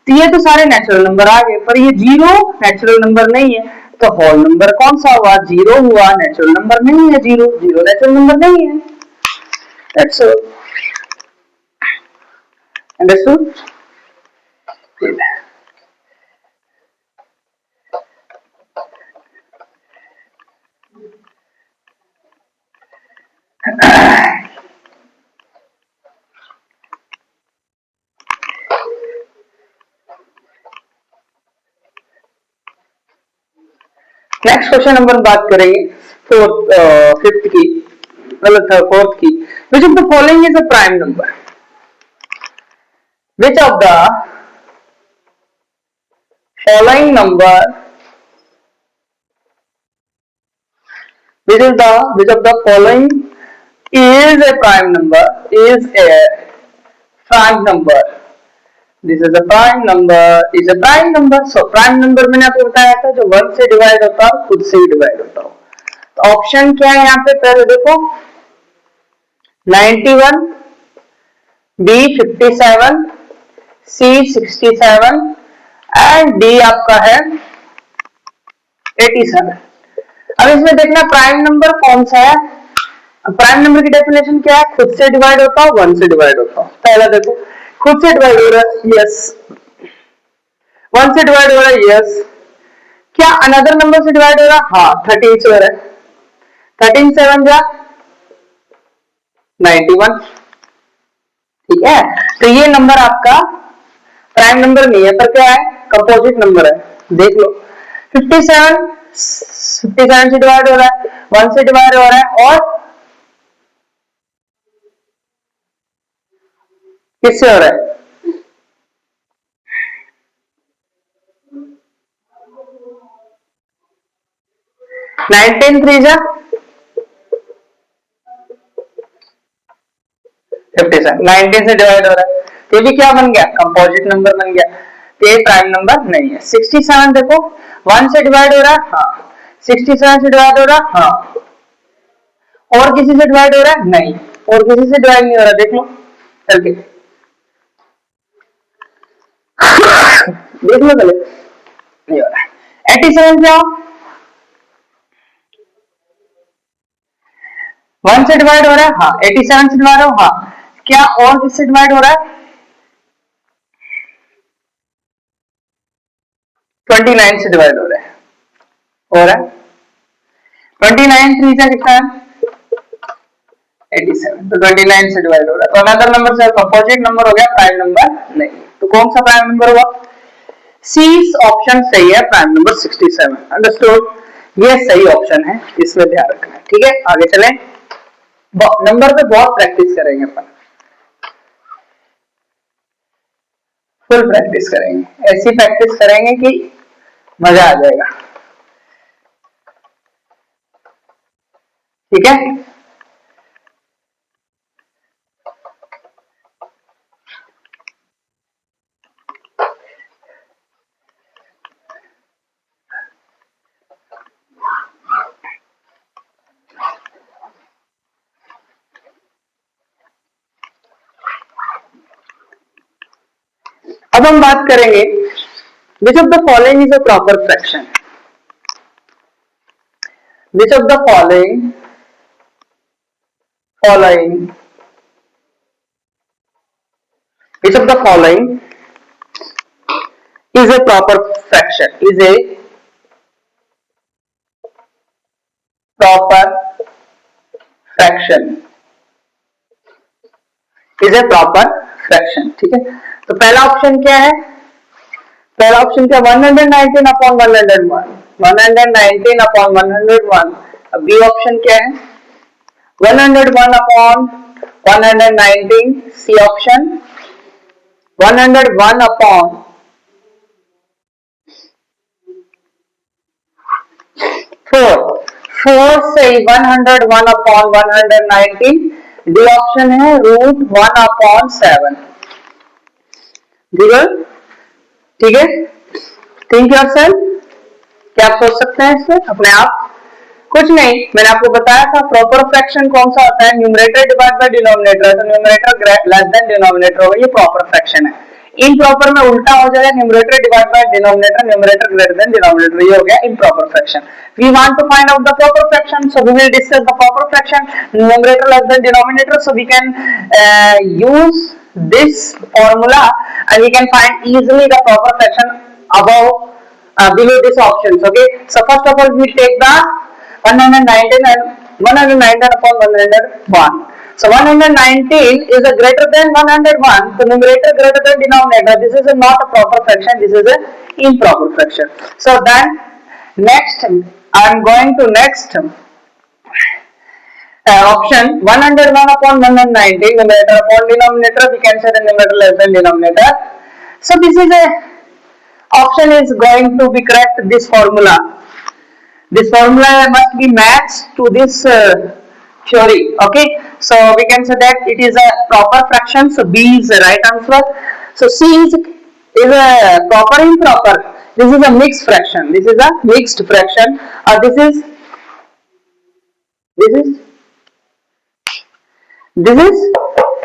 तो ये तो सारे नेचुरल नंबर आ गए, पर ये 0 नेचुरल नंबर नहीं है, तो होल नंबर कौन सा हुआ, 0 हुआ, नेचुरल नंबर नहीं है, 0 0 नेचुरल नंबर नहीं है। That's all, understood. Next question number बात करेंगे फिफ्थ की, मतलब फोर्थ की। Which of the following is a prime number, which of the following number, which of the following is a prime number, is a prime number, this is a prime number, is a prime number। so prime number मैंने आपको बताया था जो 1 से divide होता हो, खुद से ही डिवाइड होता हो। तो ऑप्शन क्या है यहाँ पे, पहले देखो 91, बी 57, सी 67 एंड डी आपका है 87। अब इसमें देखना प्राइम नंबर कौन सा है। प्राइम नंबर की डेफिनेशन क्या है, खुद से डिवाइड होता हो, 1 से डिवाइड होता हो। पहला देखो खुद से डिवाइड हो रहा है, यस। 1 से डिवाइड हो रहा है, यस। क्या अनदर नंबर से डिवाइड हो रहा है, हाँ 13 से हो रहा है, 13 7 जा 91, ठीक है। तो ये नंबर आपका प्राइम नंबर नहीं है, पर क्या है, कंपोजिट नंबर है, देख लो। 57 से डिवाइड हो रहा है, 1 से डिवाइड हो रहा है, और किससे हो रहा है, 19 3 जा 57, 19 से डिवाइड हो रहा है, तो ये भी क्या बन गया, कंपोजिट नंबर बन गया। तो ये प्राइम नंबर नहीं है। 67 देखो 1 से डिवाइड हो रहा है, हाँ। 67 से डिवाइड हो रहा है, हाँ। और किसी से डिवाइड हो रहा है, नहीं। और किसी से डिवाइड नहीं हो रहा, देख लो चल के देख लो पहले, नहीं हो रहा है। 87 से आओ, 1 से डिवाइड हो रहा है, हाँ। 87 से डिवाइड हो, हाँ। क्या और किससे डिवाइड हो रहा है, 29 से डिवाइड हो रहा है, हो रहा है। 29 3 से कितना है, 87, तो 29 से डिवाइड हो रहा है। तो अनदर नंबर से कंपोजिट नंबर हो गया, प्राइम नंबर नहीं। तो कौन सा प्राइम नंबर हुआ, सी ऑप्शन सही है, प्राइम नंबर 67। अंडरस्टूड, ये सही ऑप्शन है, इसमें ध्यान रखना है, ठीक है। आगे चलें, नंबर पे बहुत प्रैक्टिस करेंगे अपन, फुल प्रैक्टिस करेंगे, ऐसी प्रैक्टिस करेंगे कि मजा आ जाएगा, ठीक है। अब हम बात करेंगे which of the following is a proper fraction, which of the following Which of the following is a proper fraction? Is a proper fraction. Is a proper fraction. ठीक है, तो पहला ऑप्शन क्या है? पहला ऑप्शन क्या? 119 अपॉन 101, 119 अपॉन 101. अब B option क्या है? 101 अपॉन 119. C option 101 upon 4. 4 से 101 अपॉन 119. डी ऑप्शन है √1/7. ठीक है, थिंक योर सेल्फ. क्या आप सोच सकते हैं इससे अपने आप? कुछ नहीं, मैंने आपको बताया था प्रॉपर फ्रैक्शन कौन सा होता है, न्यूमरेटर डिवाइड बाय डिनोमिनेटर, तो न्यूमरेटर लेस देन डिनोमिनेटर होगा, ये प्रॉपर फ्रैक्शन है. इम्प्रॉपर में उल्टा हो जाएगा, numerator divide by denominator, numerator greater than denominator, ये हो गया improper fraction. We want to find out the proper fraction, so we will discuss the proper fraction, numerator less than denominator, so we can use this formula and we can find easily the proper fraction above below these options. Okay, so first of all we take the 119 and 119 upon 101. So 119 is a greater than 101, so numerator greater than denominator. This is not a proper fraction, this is an improper fraction. So then next I am going to next option 101 upon 119, numerator upon denominator, we can say the numerator less than denominator. So this is a option is going to be correct, this formula. This formula must be matched to this theory. Okay, so we can say that it is a proper fraction, so B is the right answer. So C is a proper improper. This is a mixed fraction, this is a mixed fraction, or this is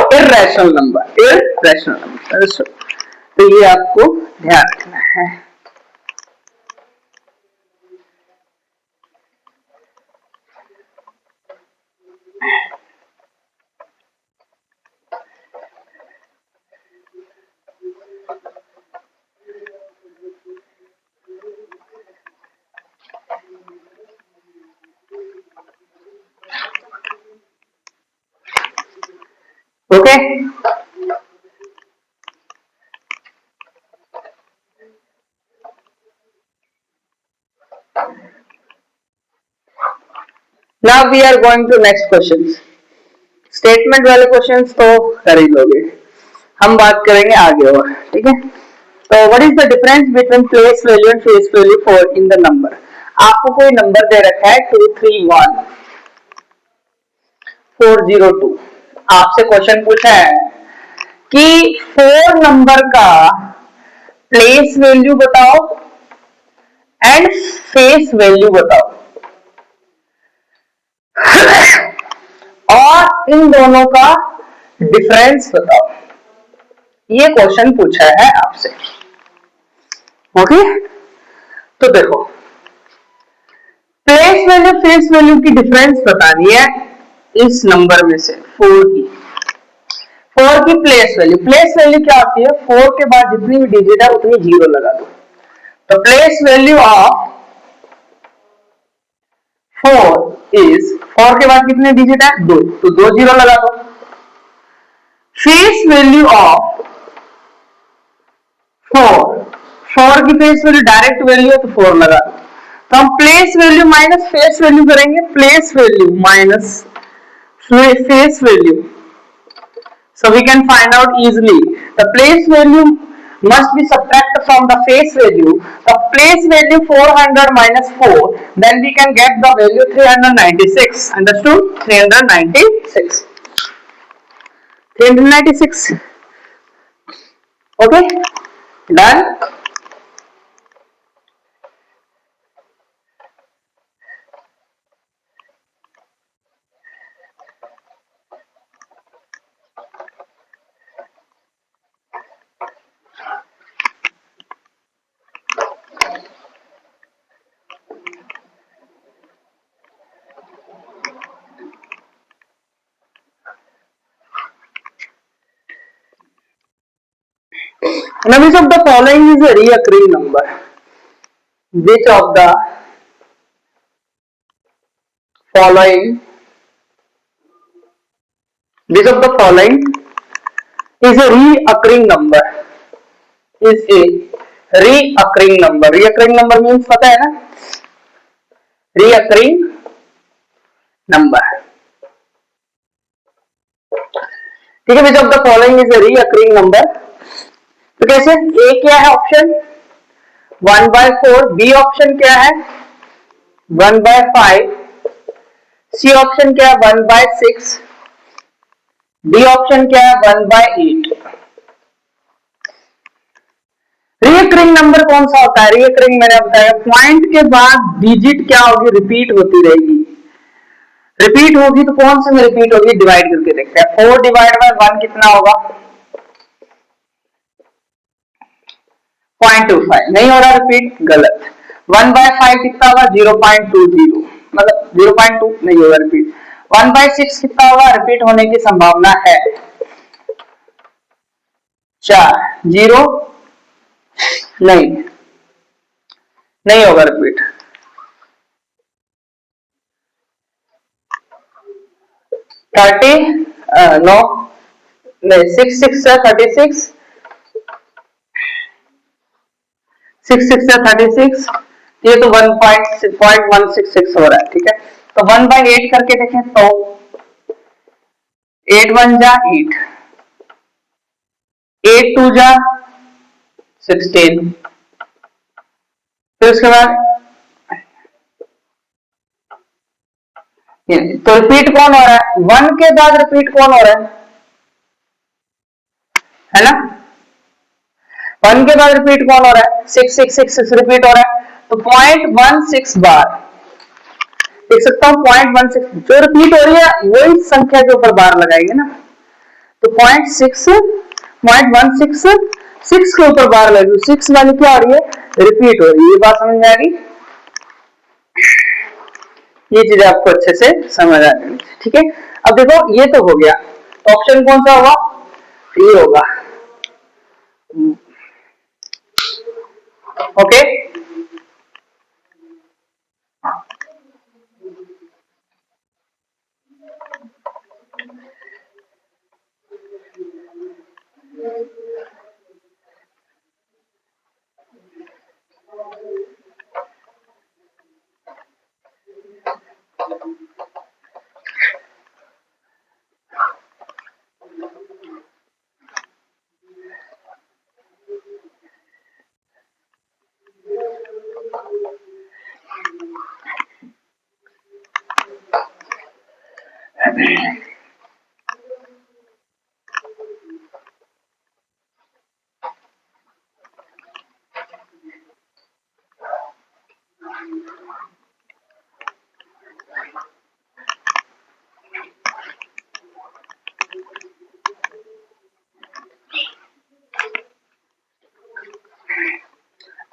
irrational number, irrational number. तो ये आपको ध्यान रखना है. Okay, now we are going to next questions. Statement वाले questions तो कर ही लोगे, हम बात करेंगे आगे और. ठीक है, तो what is the difference between place value and face value for in the number? आपको कोई नंबर दे रखा है 231402, आपसे क्वेश्चन पूछा है कि 4 नंबर का प्लेस वैल्यू बताओ एंड फेस वैल्यू बताओ और इन दोनों का डिफरेंस बताओ. ये क्वेश्चन पूछा है आपसे. ओके, तो देखो प्लेस वैल्यू फेस वैल्यू की डिफरेंस बतानी है इस नंबर में से 4 की. 4 की प्लेस वैल्यू, प्लेस वैल्यू क्या होती है? 4 के बाद जितनी भी डिजिट है उतनी जीरो लगा दो. तो प्लेस वैल्यू ऑफ 4 इज, 4 के बाद कितने डिजिट है? 2, तो 2 जीरो लगा दो. फेस वैल्यू ऑफ 4, 4 की फेस वैल्यू डायरेक्ट वैल्यू है तो 4 लगा दो. तो हम place value minus face value करेंगे, place value minus face value. So we can find out easily the place value must be subtracted from the face value. The place value 400 minus 4, then we can get the value 396. Understood? 396. 396. Okay, done. Now which of the following is a reoccurring number? Which of the following is a reoccurring number? Is a reoccurring number. Reoccurring number means पता है ना? Reoccurring number. ठीक है, which of the following is a reoccurring number? तो कैसे? A क्या है option? 1/4. B option क्या है? 1/5. C ऑप्शन क्या है? 1/6. D ऑप्शन क्या है? 1/8. रिकरिंग नंबर कौन सा होता है? रिकरिंग मैंने बताया पॉइंट के बाद डिजिट क्या होगी? रिपीट होती रहेगी। रिपीट होगी तो कौन से में रिपीट होगी? डिवाइड करके देखते हैं। 4 डिवाइड बाय 1 कितना होगा? 0.25। नहीं हो रहा रिपीट, गलत। 1/5 कितना होगा? 0.20, मतलब 0.2 नहीं होगा रिपीट। 1/6 कितना होगा? रिपीट होने की संभावना है 4। 0 नहीं होगा रिपीट। 30 नो नहीं, 6 6 है 36, 6 6 है 36, ये तो 1.166 हो रहा है। ठीक है, तो 1/8 करके देखें तो 8 1 जा 8, 8 2 जा 16, फिर उसके बाद तो रिपीट कौन हो रहा है? 1 के बाद रिपीट कौन हो रहा है ना? 1 के बाद रिपीट कौन हो रहा है? 6 6 6 6 रिपीट हो रहा है, तो 0.16 बार देख सकता हूं। 0.16 जो रिपीट हो रही है वही संख्या के ऊपर बार लगाएंगे ना, तो 0.16 के ऊपर बार लगेगी। 6 वाली क्या हो रही है? रिपीट हो रही है। ये बात समझ में आ गई? ये चीज आपको अच्छे से समझ आ गई। ठीक है, अब देखो ये तो हो गया, ऑप्शन कौन सा होगा? ये होगा। ओके,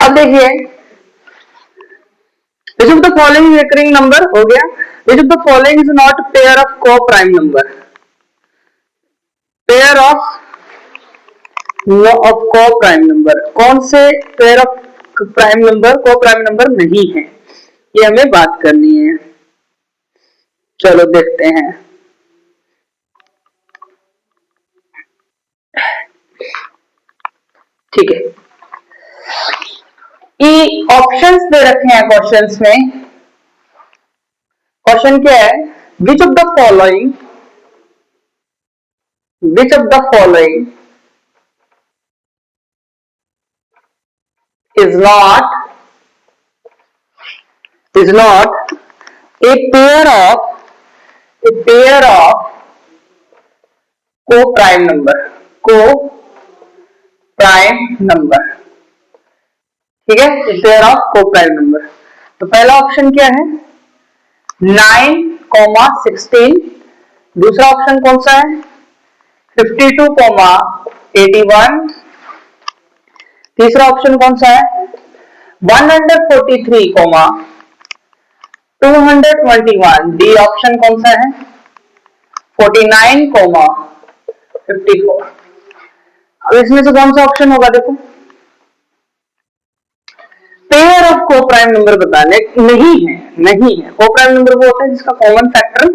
अब देखिए which of the following recurring number हो गया। which of the following is not pair of co-prime number? Pair of co-prime number, कौन से pair of prime number coprime number नहीं है, ये हमें बात करनी है। चलो देखते हैं। ठीक है, ये ऑप्शंस दे रखे हैं क्वेश्चंस में। क्वेश्चन क्या है? Which of the following is not a pair of co-prime number। ठीक है, पेयर ऑफ को-प्राइम नंबर। तो पहला ऑप्शन क्या है? 9,16। दूसरा ऑप्शन कौन सा है? 52,81। तीसरा ऑप्शन कौन सा है? 143,221। डी ऑप्शन कौन सा है? 49,54। अब इसमें से कौन सा ऑप्शन होगा, देखो पेयर ऑफ को प्राइम नंबर बताने नहीं है, नहीं है। को प्राइम नंबर वो होता है जिसका कॉमन फैक्टर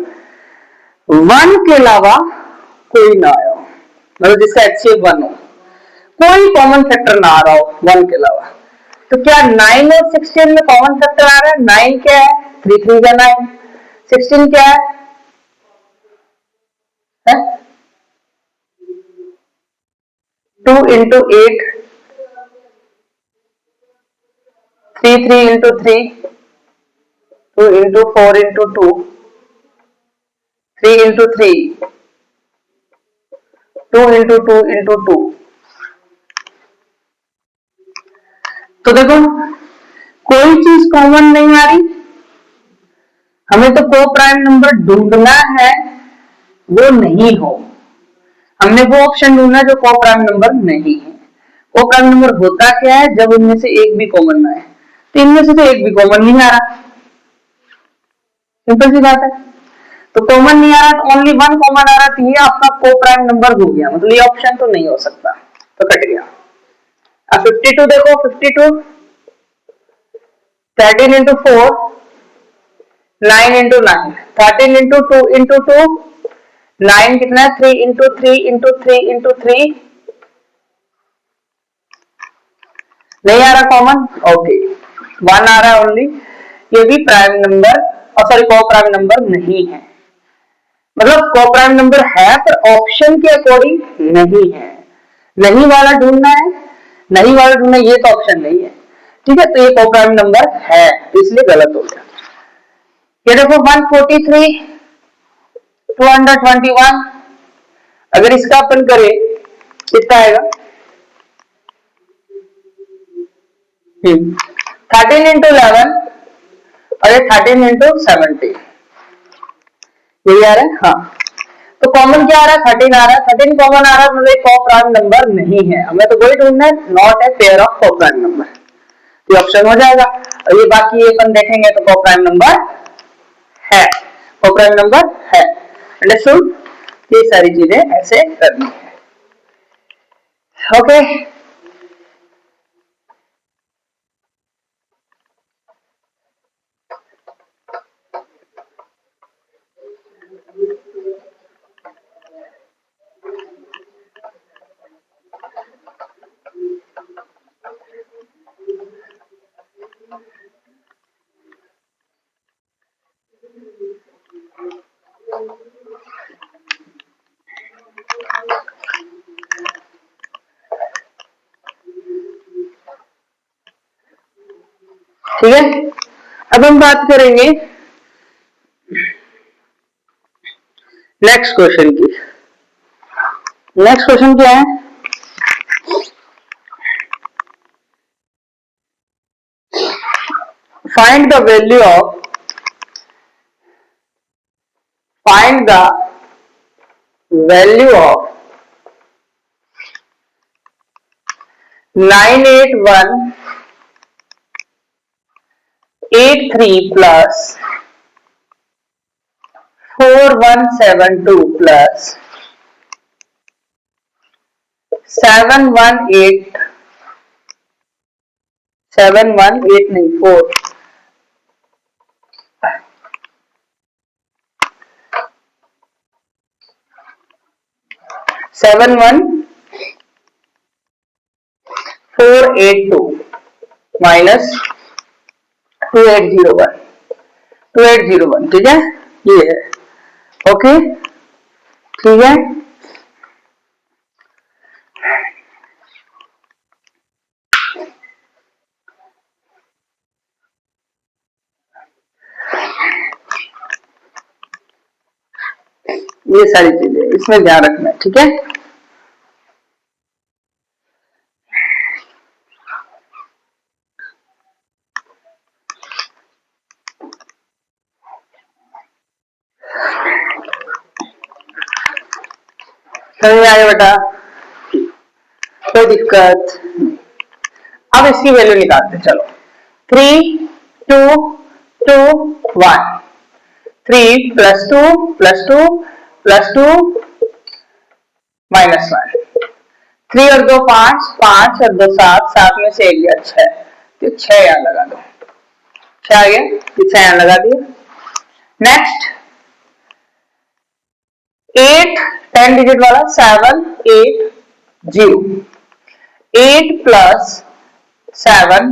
1 के अलावा कोई ना आया हो, मतलब जिसका HCF 1 हो, कोई कॉमन फैक्टर ना आ रहा हो 1 के अलावा। तो क्या 9 और 16 में कॉमन फैक्टर आ रहा है? 9 क्या है? 3 3 का 9। 16 क्या है? 2 into 8, 3 3 into 3, 2 into 4 into 2, 3 into 3, 2 into 2 into 2। तो देखो कोई चीज कॉमन नहीं आ रही, हमें तो को प्राइम नंबर ढूंढना है वो नहीं हो, हमने वो ऑप्शन ढूंढना जो को प्राइम नंबर नहीं है। को प्राइम नंबर होता क्या है? जब इनमें से एक भी कॉमन ना है, तो इनमें से तो एक भी कॉमन नहीं आ रहा, सिंपल सी बात है। तो कॉमन नहीं आ रहा तो ओनली 1 कॉमन आ रहा, तो ये आपका को प्राइम नंबर हो गया, मतलब ये ऑप्शन तो नहीं हो सकता, तो कट गया। अब 52 देखो, 52 13 into 4, 9 into 9, 13 into 2 into 2, 9 कितना है? 3 into 3 into 3 into 3, नहीं आ रहा कॉमन, ओके 1 आ रहा है ओनली। ये भी प्राइम नंबर, सॉरी को प्राइम नंबर नहीं है, मतलब को प्राइम नंबर है पर ऑप्शन के अकॉर्डिंग नहीं है। नहीं वाला ढूंढना है, नहीं वाला ढूंढना, ये तो ऑप्शन नहीं है, ठीक है। तो ये को प्राइम नंबर है, तो इसलिए गलत हो गया। ये देखो 143, 221, अगर इसका अपन करें कितना आएगा? 13 into 11 और ये 13 into 70, यही आ रहा है। हाँ, तो कॉमन क्या आ रहा है? 13 आ रहा है, 13 कॉमन आ रहा है, मतलब को प्राइम नंबर नहीं है, हमें तो वही ढूंढना है, नॉट ए पेयर ऑफ को प्राइम नंबर, ये ऑप्शन हो जाएगा। और ये बाकी ये अपन देखेंगे तो को प्राइम नंबर है, को प्राइम नंबर है, अंडरस्टूड। ये सारी चीजें ऐसे करनी है, ओके। ठीक है, अब हम बात करेंगे नेक्स्ट क्वेश्चन की। नेक्स्ट क्वेश्चन क्या है? Find the value of, find the value of 98183 plus 4172 plus 718 नहीं 4 71482 माइनस 2801, 2801, ठीक है, ये है, ओके, ठीक है। ये सारी चीजें इसमें ध्यान रखना है, ठीक है। समझ आया बेटा? कोई दिक्कत? अब इसकी वैल्यू निकालते, चलो 3 2 2 1, 3 plus 2 plus 2 plus 2 minus 1, 3 और 2 5, 5 और 2 7, 7 में से 1 गया 6, तो 6 यहाँ लगा दो, 6 आ गया, 6 यहाँ लगा दिया। नेक्स्ट 8 10 डिजिट वाला 7 8 0, 8 plus 7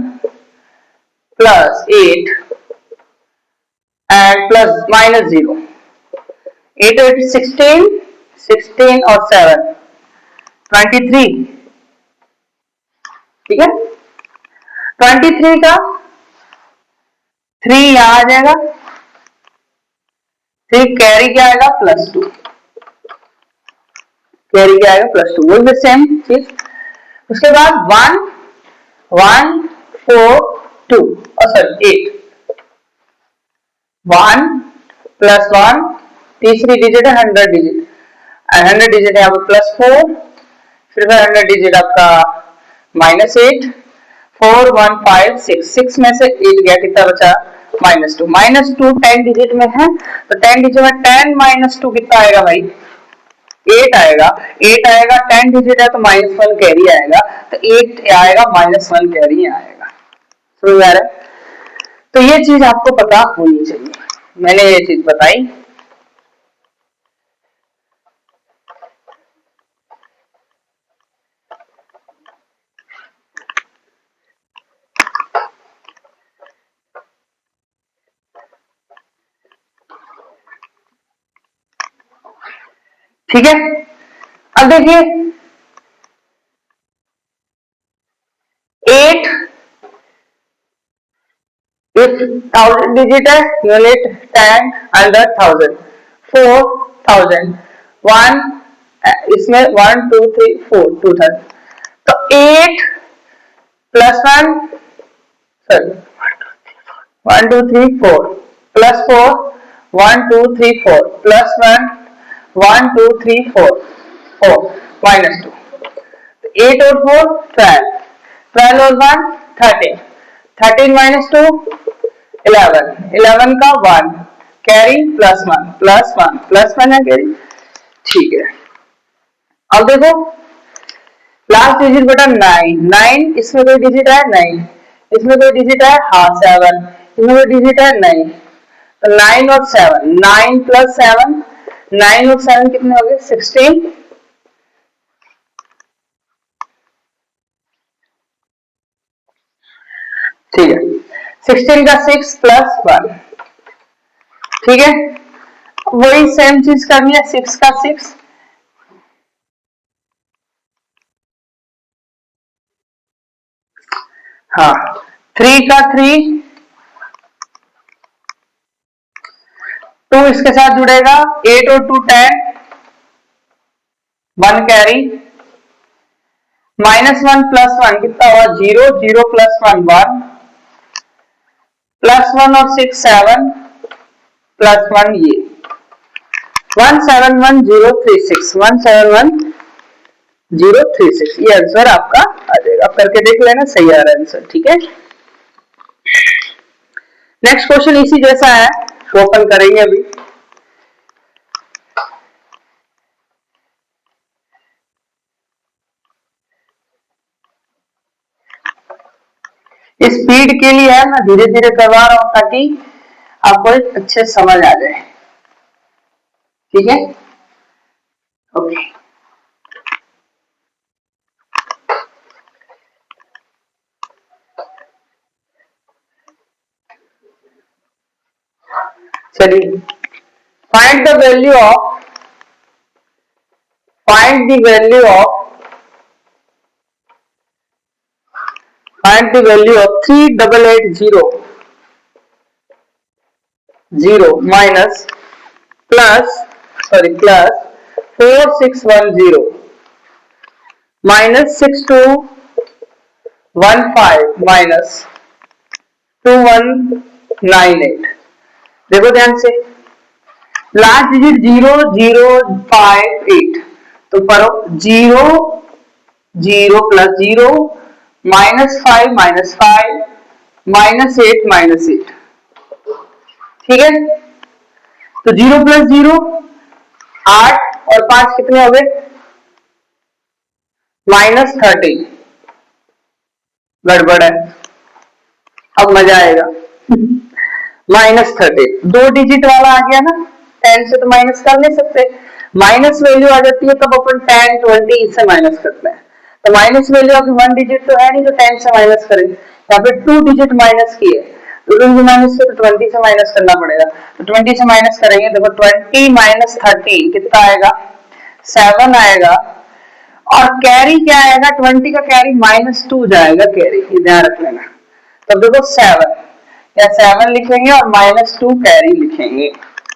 plus 8 and plus minus 0, 8 8 16, 16 और 7 23, ठीक है। 23 का 3 यहां आ जाएगा, 3 कैरी क्या आएगा +2, कैरी क्या आएगा +2, वही सेम चीज। उसके बाद 1 1 4 2 सॉरी 8, 1 प्लस 1 तीसरी डिजिट है 100 डिजिट, 100 डिजिट है यहाँ पे +4, फिर 100 डिजिट आपका -8, 4 1 5 6, 6 में से 8 गया, कितना बचा -2, -2 10 डिजिट में है, तो 10 डिजिट में 10 - 2 कितना आएगा भाई 8 आएगा, 8 आएगा, 10 डिजिट है तो -1 कैरी आएगा, तो 8 आएगा -1 कैरी आएगा, समझ आ रहा है। तो ये चीज आपको पता होनी चाहिए, मैंने ये चीज बताई। ठीक है, अब देखिए 8 1000 डिजिट है, यूनिट 10 100 1000, 4000, 1 इसमें 1 2 3 4 2000, तो 8 प्लस 1 सॉरी 1 2 3 4 प्लस 4 1 2 3 4 प्लस 1 1 2 3 4 4 -2, 8 और 4 12, 12 और 1 13, 13 - 2 11, 11 का 1 कैरी +1 +1 +1 है कैरी, ठीक है। अब देखो लास्ट डिजिट बेटा 9, 9 इसमें कोई डिजिट है 9, इसमें कोई डिजिट है 7, इसमें कोई डिजिट है 9, तो 9 और 7, 9 + 7, 9 और 7 कितने हो गए 16, ठीक है, 16 का 6 + 1, ठीक है, वही सेम चीज करनी है, 6 का 6, हाँ 3 का 3, 2 इसके साथ जुड़ेगा, 8 और 2 10, 1 कैरी, -1 + 1 कितना हुआ 0, 0 + 1 1, +1 और 6 7, +1 ये 171036, 171036, ये आंसर आपका आ जाएगा, आप करके देख लेना सही आ रहा है आंसर, ठीक है। नेक्स्ट क्वेश्चन इसी जैसा है, ओपन करेंगे अभी। स्पीड के लिए है, मैं धीरे धीरे करवा रहा हूं ताकि आपको अच्छे समझ आ जाए, ठीक है, ओके। चलिए find the value of find the value of 3880 minus plus 4610 minus 6215 minus 2198। देखो ध्यान से, लास्ट डिजिट 0058, तो पढ़ो 0 0 + 0 -5 -5 -8 -8, ठीक है। तो 0 + 0 8 और 5 कितने हो गए -30 गड़बड़ है, अब मजा आएगा। -30 दो डिजिट वाला आ गया ना, 10 से तो माइनस कर नहीं सकते, माइनस वैल्यू आ जाती है तब अपन 10 20 से माइनस करते हैं। तो माइनस वैल्यू अभी 1 डिजिट तो है नहीं, तो 10 से माइनस करें, यहाँ पे 2 डिजिट माइनस की है, तो 2 माइनस किया तो 20 से माइनस करना पड़ेगा, तो 20 से माइनस करेंगे, देखो 20 - 30 कितना आएगा, 7 आएगा, और कैरी क्या आएगा, 20 का कैरी -2 जाएगा कैरी, ये ध्यान रख लेना। तब देखो 7 या 7 लिखेंगे और -2 कैरी लिखेंगे,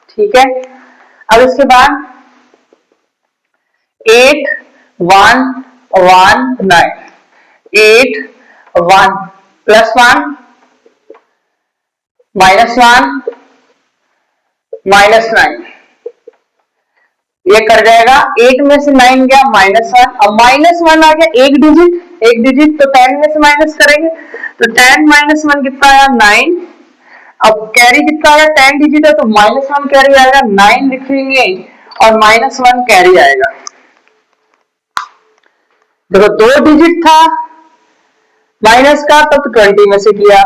ठीक है। अब इसके बाद 8 1 1 9 8 1 +1 -1 -9, ये कर जाएगा, 8 में से 9 गया -1, अब -1 आ गया एक डिजिट, तो 10 में से माइनस करेंगे, तो 10 - 1 कितना आया 9, अब कैरी कितना आया 10 डिजिट है तो -1 कैरी आएगा, 9 लिखेंगे और -1 कैरी आएगा। देखो 2 डिजिट था माइनस का, तब तो 20 में से किया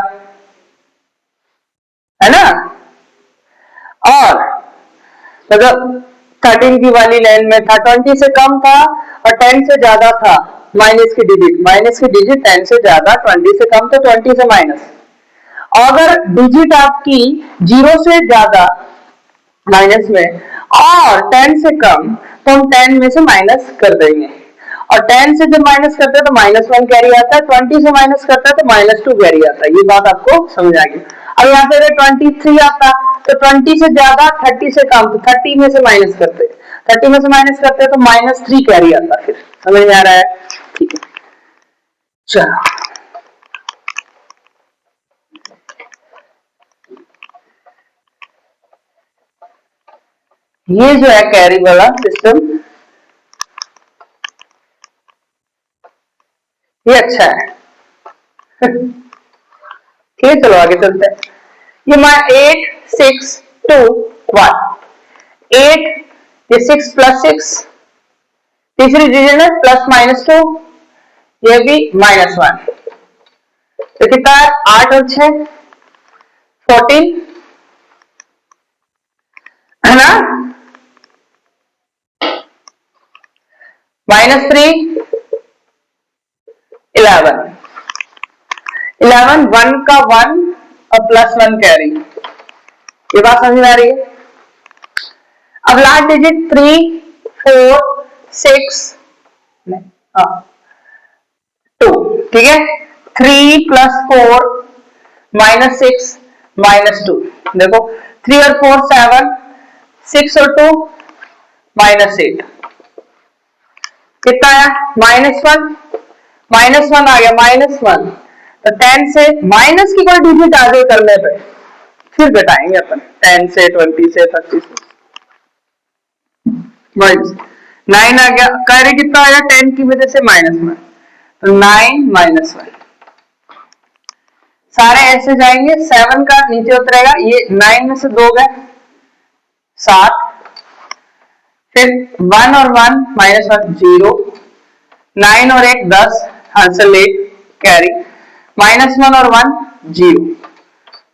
है ना, और मतलब 13 की वाली लाइन में था, 20 से कम था और 10 से ज्यादा था, माइनस की डिजिट 10 से ज्यादा, 20 से कम तो 20 से माइनस। अगर डिजिट आपकी 0 से ज्यादा माइनस में और 10 से कम, तो हम 10 में से माइनस कर देंगे, और 10 से जब माइनस करते हैं तो -1 कैरी आता है, 20 से माइनस करते हैं तो -2 कैरी आता है, ये बात आपको समझ आ गई। अब यहाँ पे अगर 23 आता तो 20 से ज्यादा 30 से कम, तो 30 में से माइनस करते, 30 में से माइनस करते हैं तो -3 कैरी आता, फिर समझ में आ रहा है, ठीक है। चलो ये जो है कैरी वाला सिस्टम, ये अच्छा है। ठीक है, चलो आगे चलते हैं। ये 8 6 2 1, 8 ये 6 + 6, तीसरी डिजिट है +-2, ये भी -1, तो कितना है 8 और 6 14 है ना, -3 11 11 1 का 1 और +1 कैरी, ये बात समझ में आ रही है। अब लास्ट डिजिट 3 4 6 2, ठीक है, 3 + 4 -6 -2, देखो 3 और 4 7, 6 और 2 -8, कितना आया -1 -1 आ गया, -1, तो 10 से माइनस की कोई डिजिट आ जाए करने पे फिर घटाएंगे अपन, 10 से 20 से 30 से, 9 आ गया, कैरी कितना आया 10 की वजह से -1, तो 9 -1, सारे ऐसे जाएंगे, 7 का नीचे उतरेगा, ये 9 में से 2 गए 7, फिर 1 और 1 -1 0, 9 और 1 10, आंसर 8 कैरी, -1 और 1 0,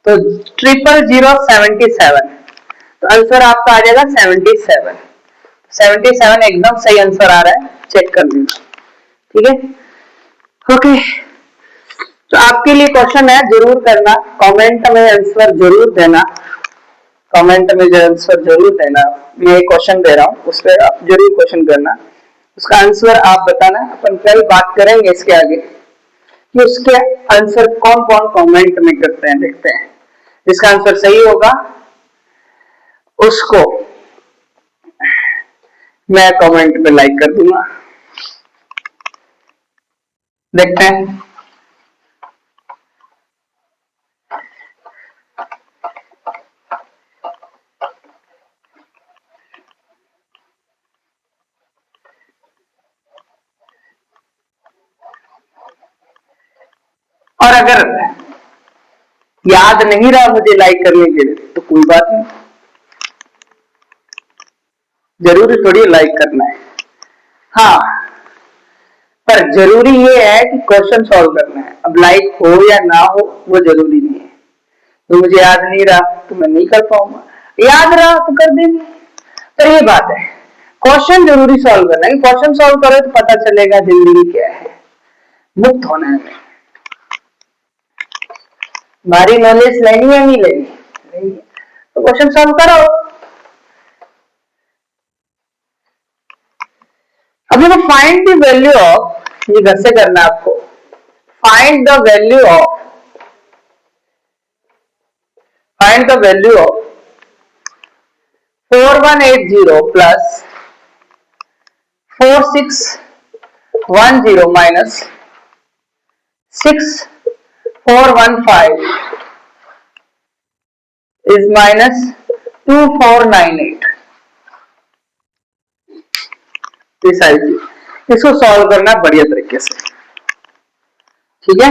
तो 000 77, तो आंसर आपका आ जाएगा 77, 77 एकदम सही आंसर आ रहा है, चेक कर लीजिए, ठीक है। ओके, तो आपके लिए क्वेश्चन है, जरूर करना, कमेंट में आंसर जरूर देना, कमेंट में आंसर जरूर देना, मैं एक क्वेश्चन दे रहा हूँ, उस पर आप जरूर क्वेश्चन करना, उसका आंसर आप बताना, अपन कल बात करेंगे इसके आगे कि उसके आंसर कौन कौन कमेंट में करते हैं, देखते हैं, जिसका आंसर सही होगा उसको मैं कमेंट पे लाइक कर दूंगा, देखते हैं। और अगर याद नहीं रहा मुझे लाइक करने के लिए तो कोई बात नहीं, जरूरी थोड़ी लाइक करना है। हाँ, पर जरूरी ये है कि क्वेश्चन सॉल्व करना है। अब लाइक हो या ना हो वो जरूरी नहीं है। तो मुझे याद नहीं रहा तो मैं नहीं कर पाऊंगा, याद रहा तो कर देंगे। तो ये बात है, क्वेश्चन जरूरी सॉल्व करना है। क्वेश्चन सॉल्व करो तो पता चलेगा जिंदगी क्या है, मुक्त होना है हमें। हमारी नॉलेज लेनी है नहीं लेनी, तो क्वेश्चन सॉल्व करो। अब देखो फाइंड द वैल्यू ऑफ, ये घर से करना है आपको। Find the value of, find the value of 4180 plus 4610 minus 6415 is minus 2498। इसको सॉल्व करना बढ़िया तरीके से, ठीक है।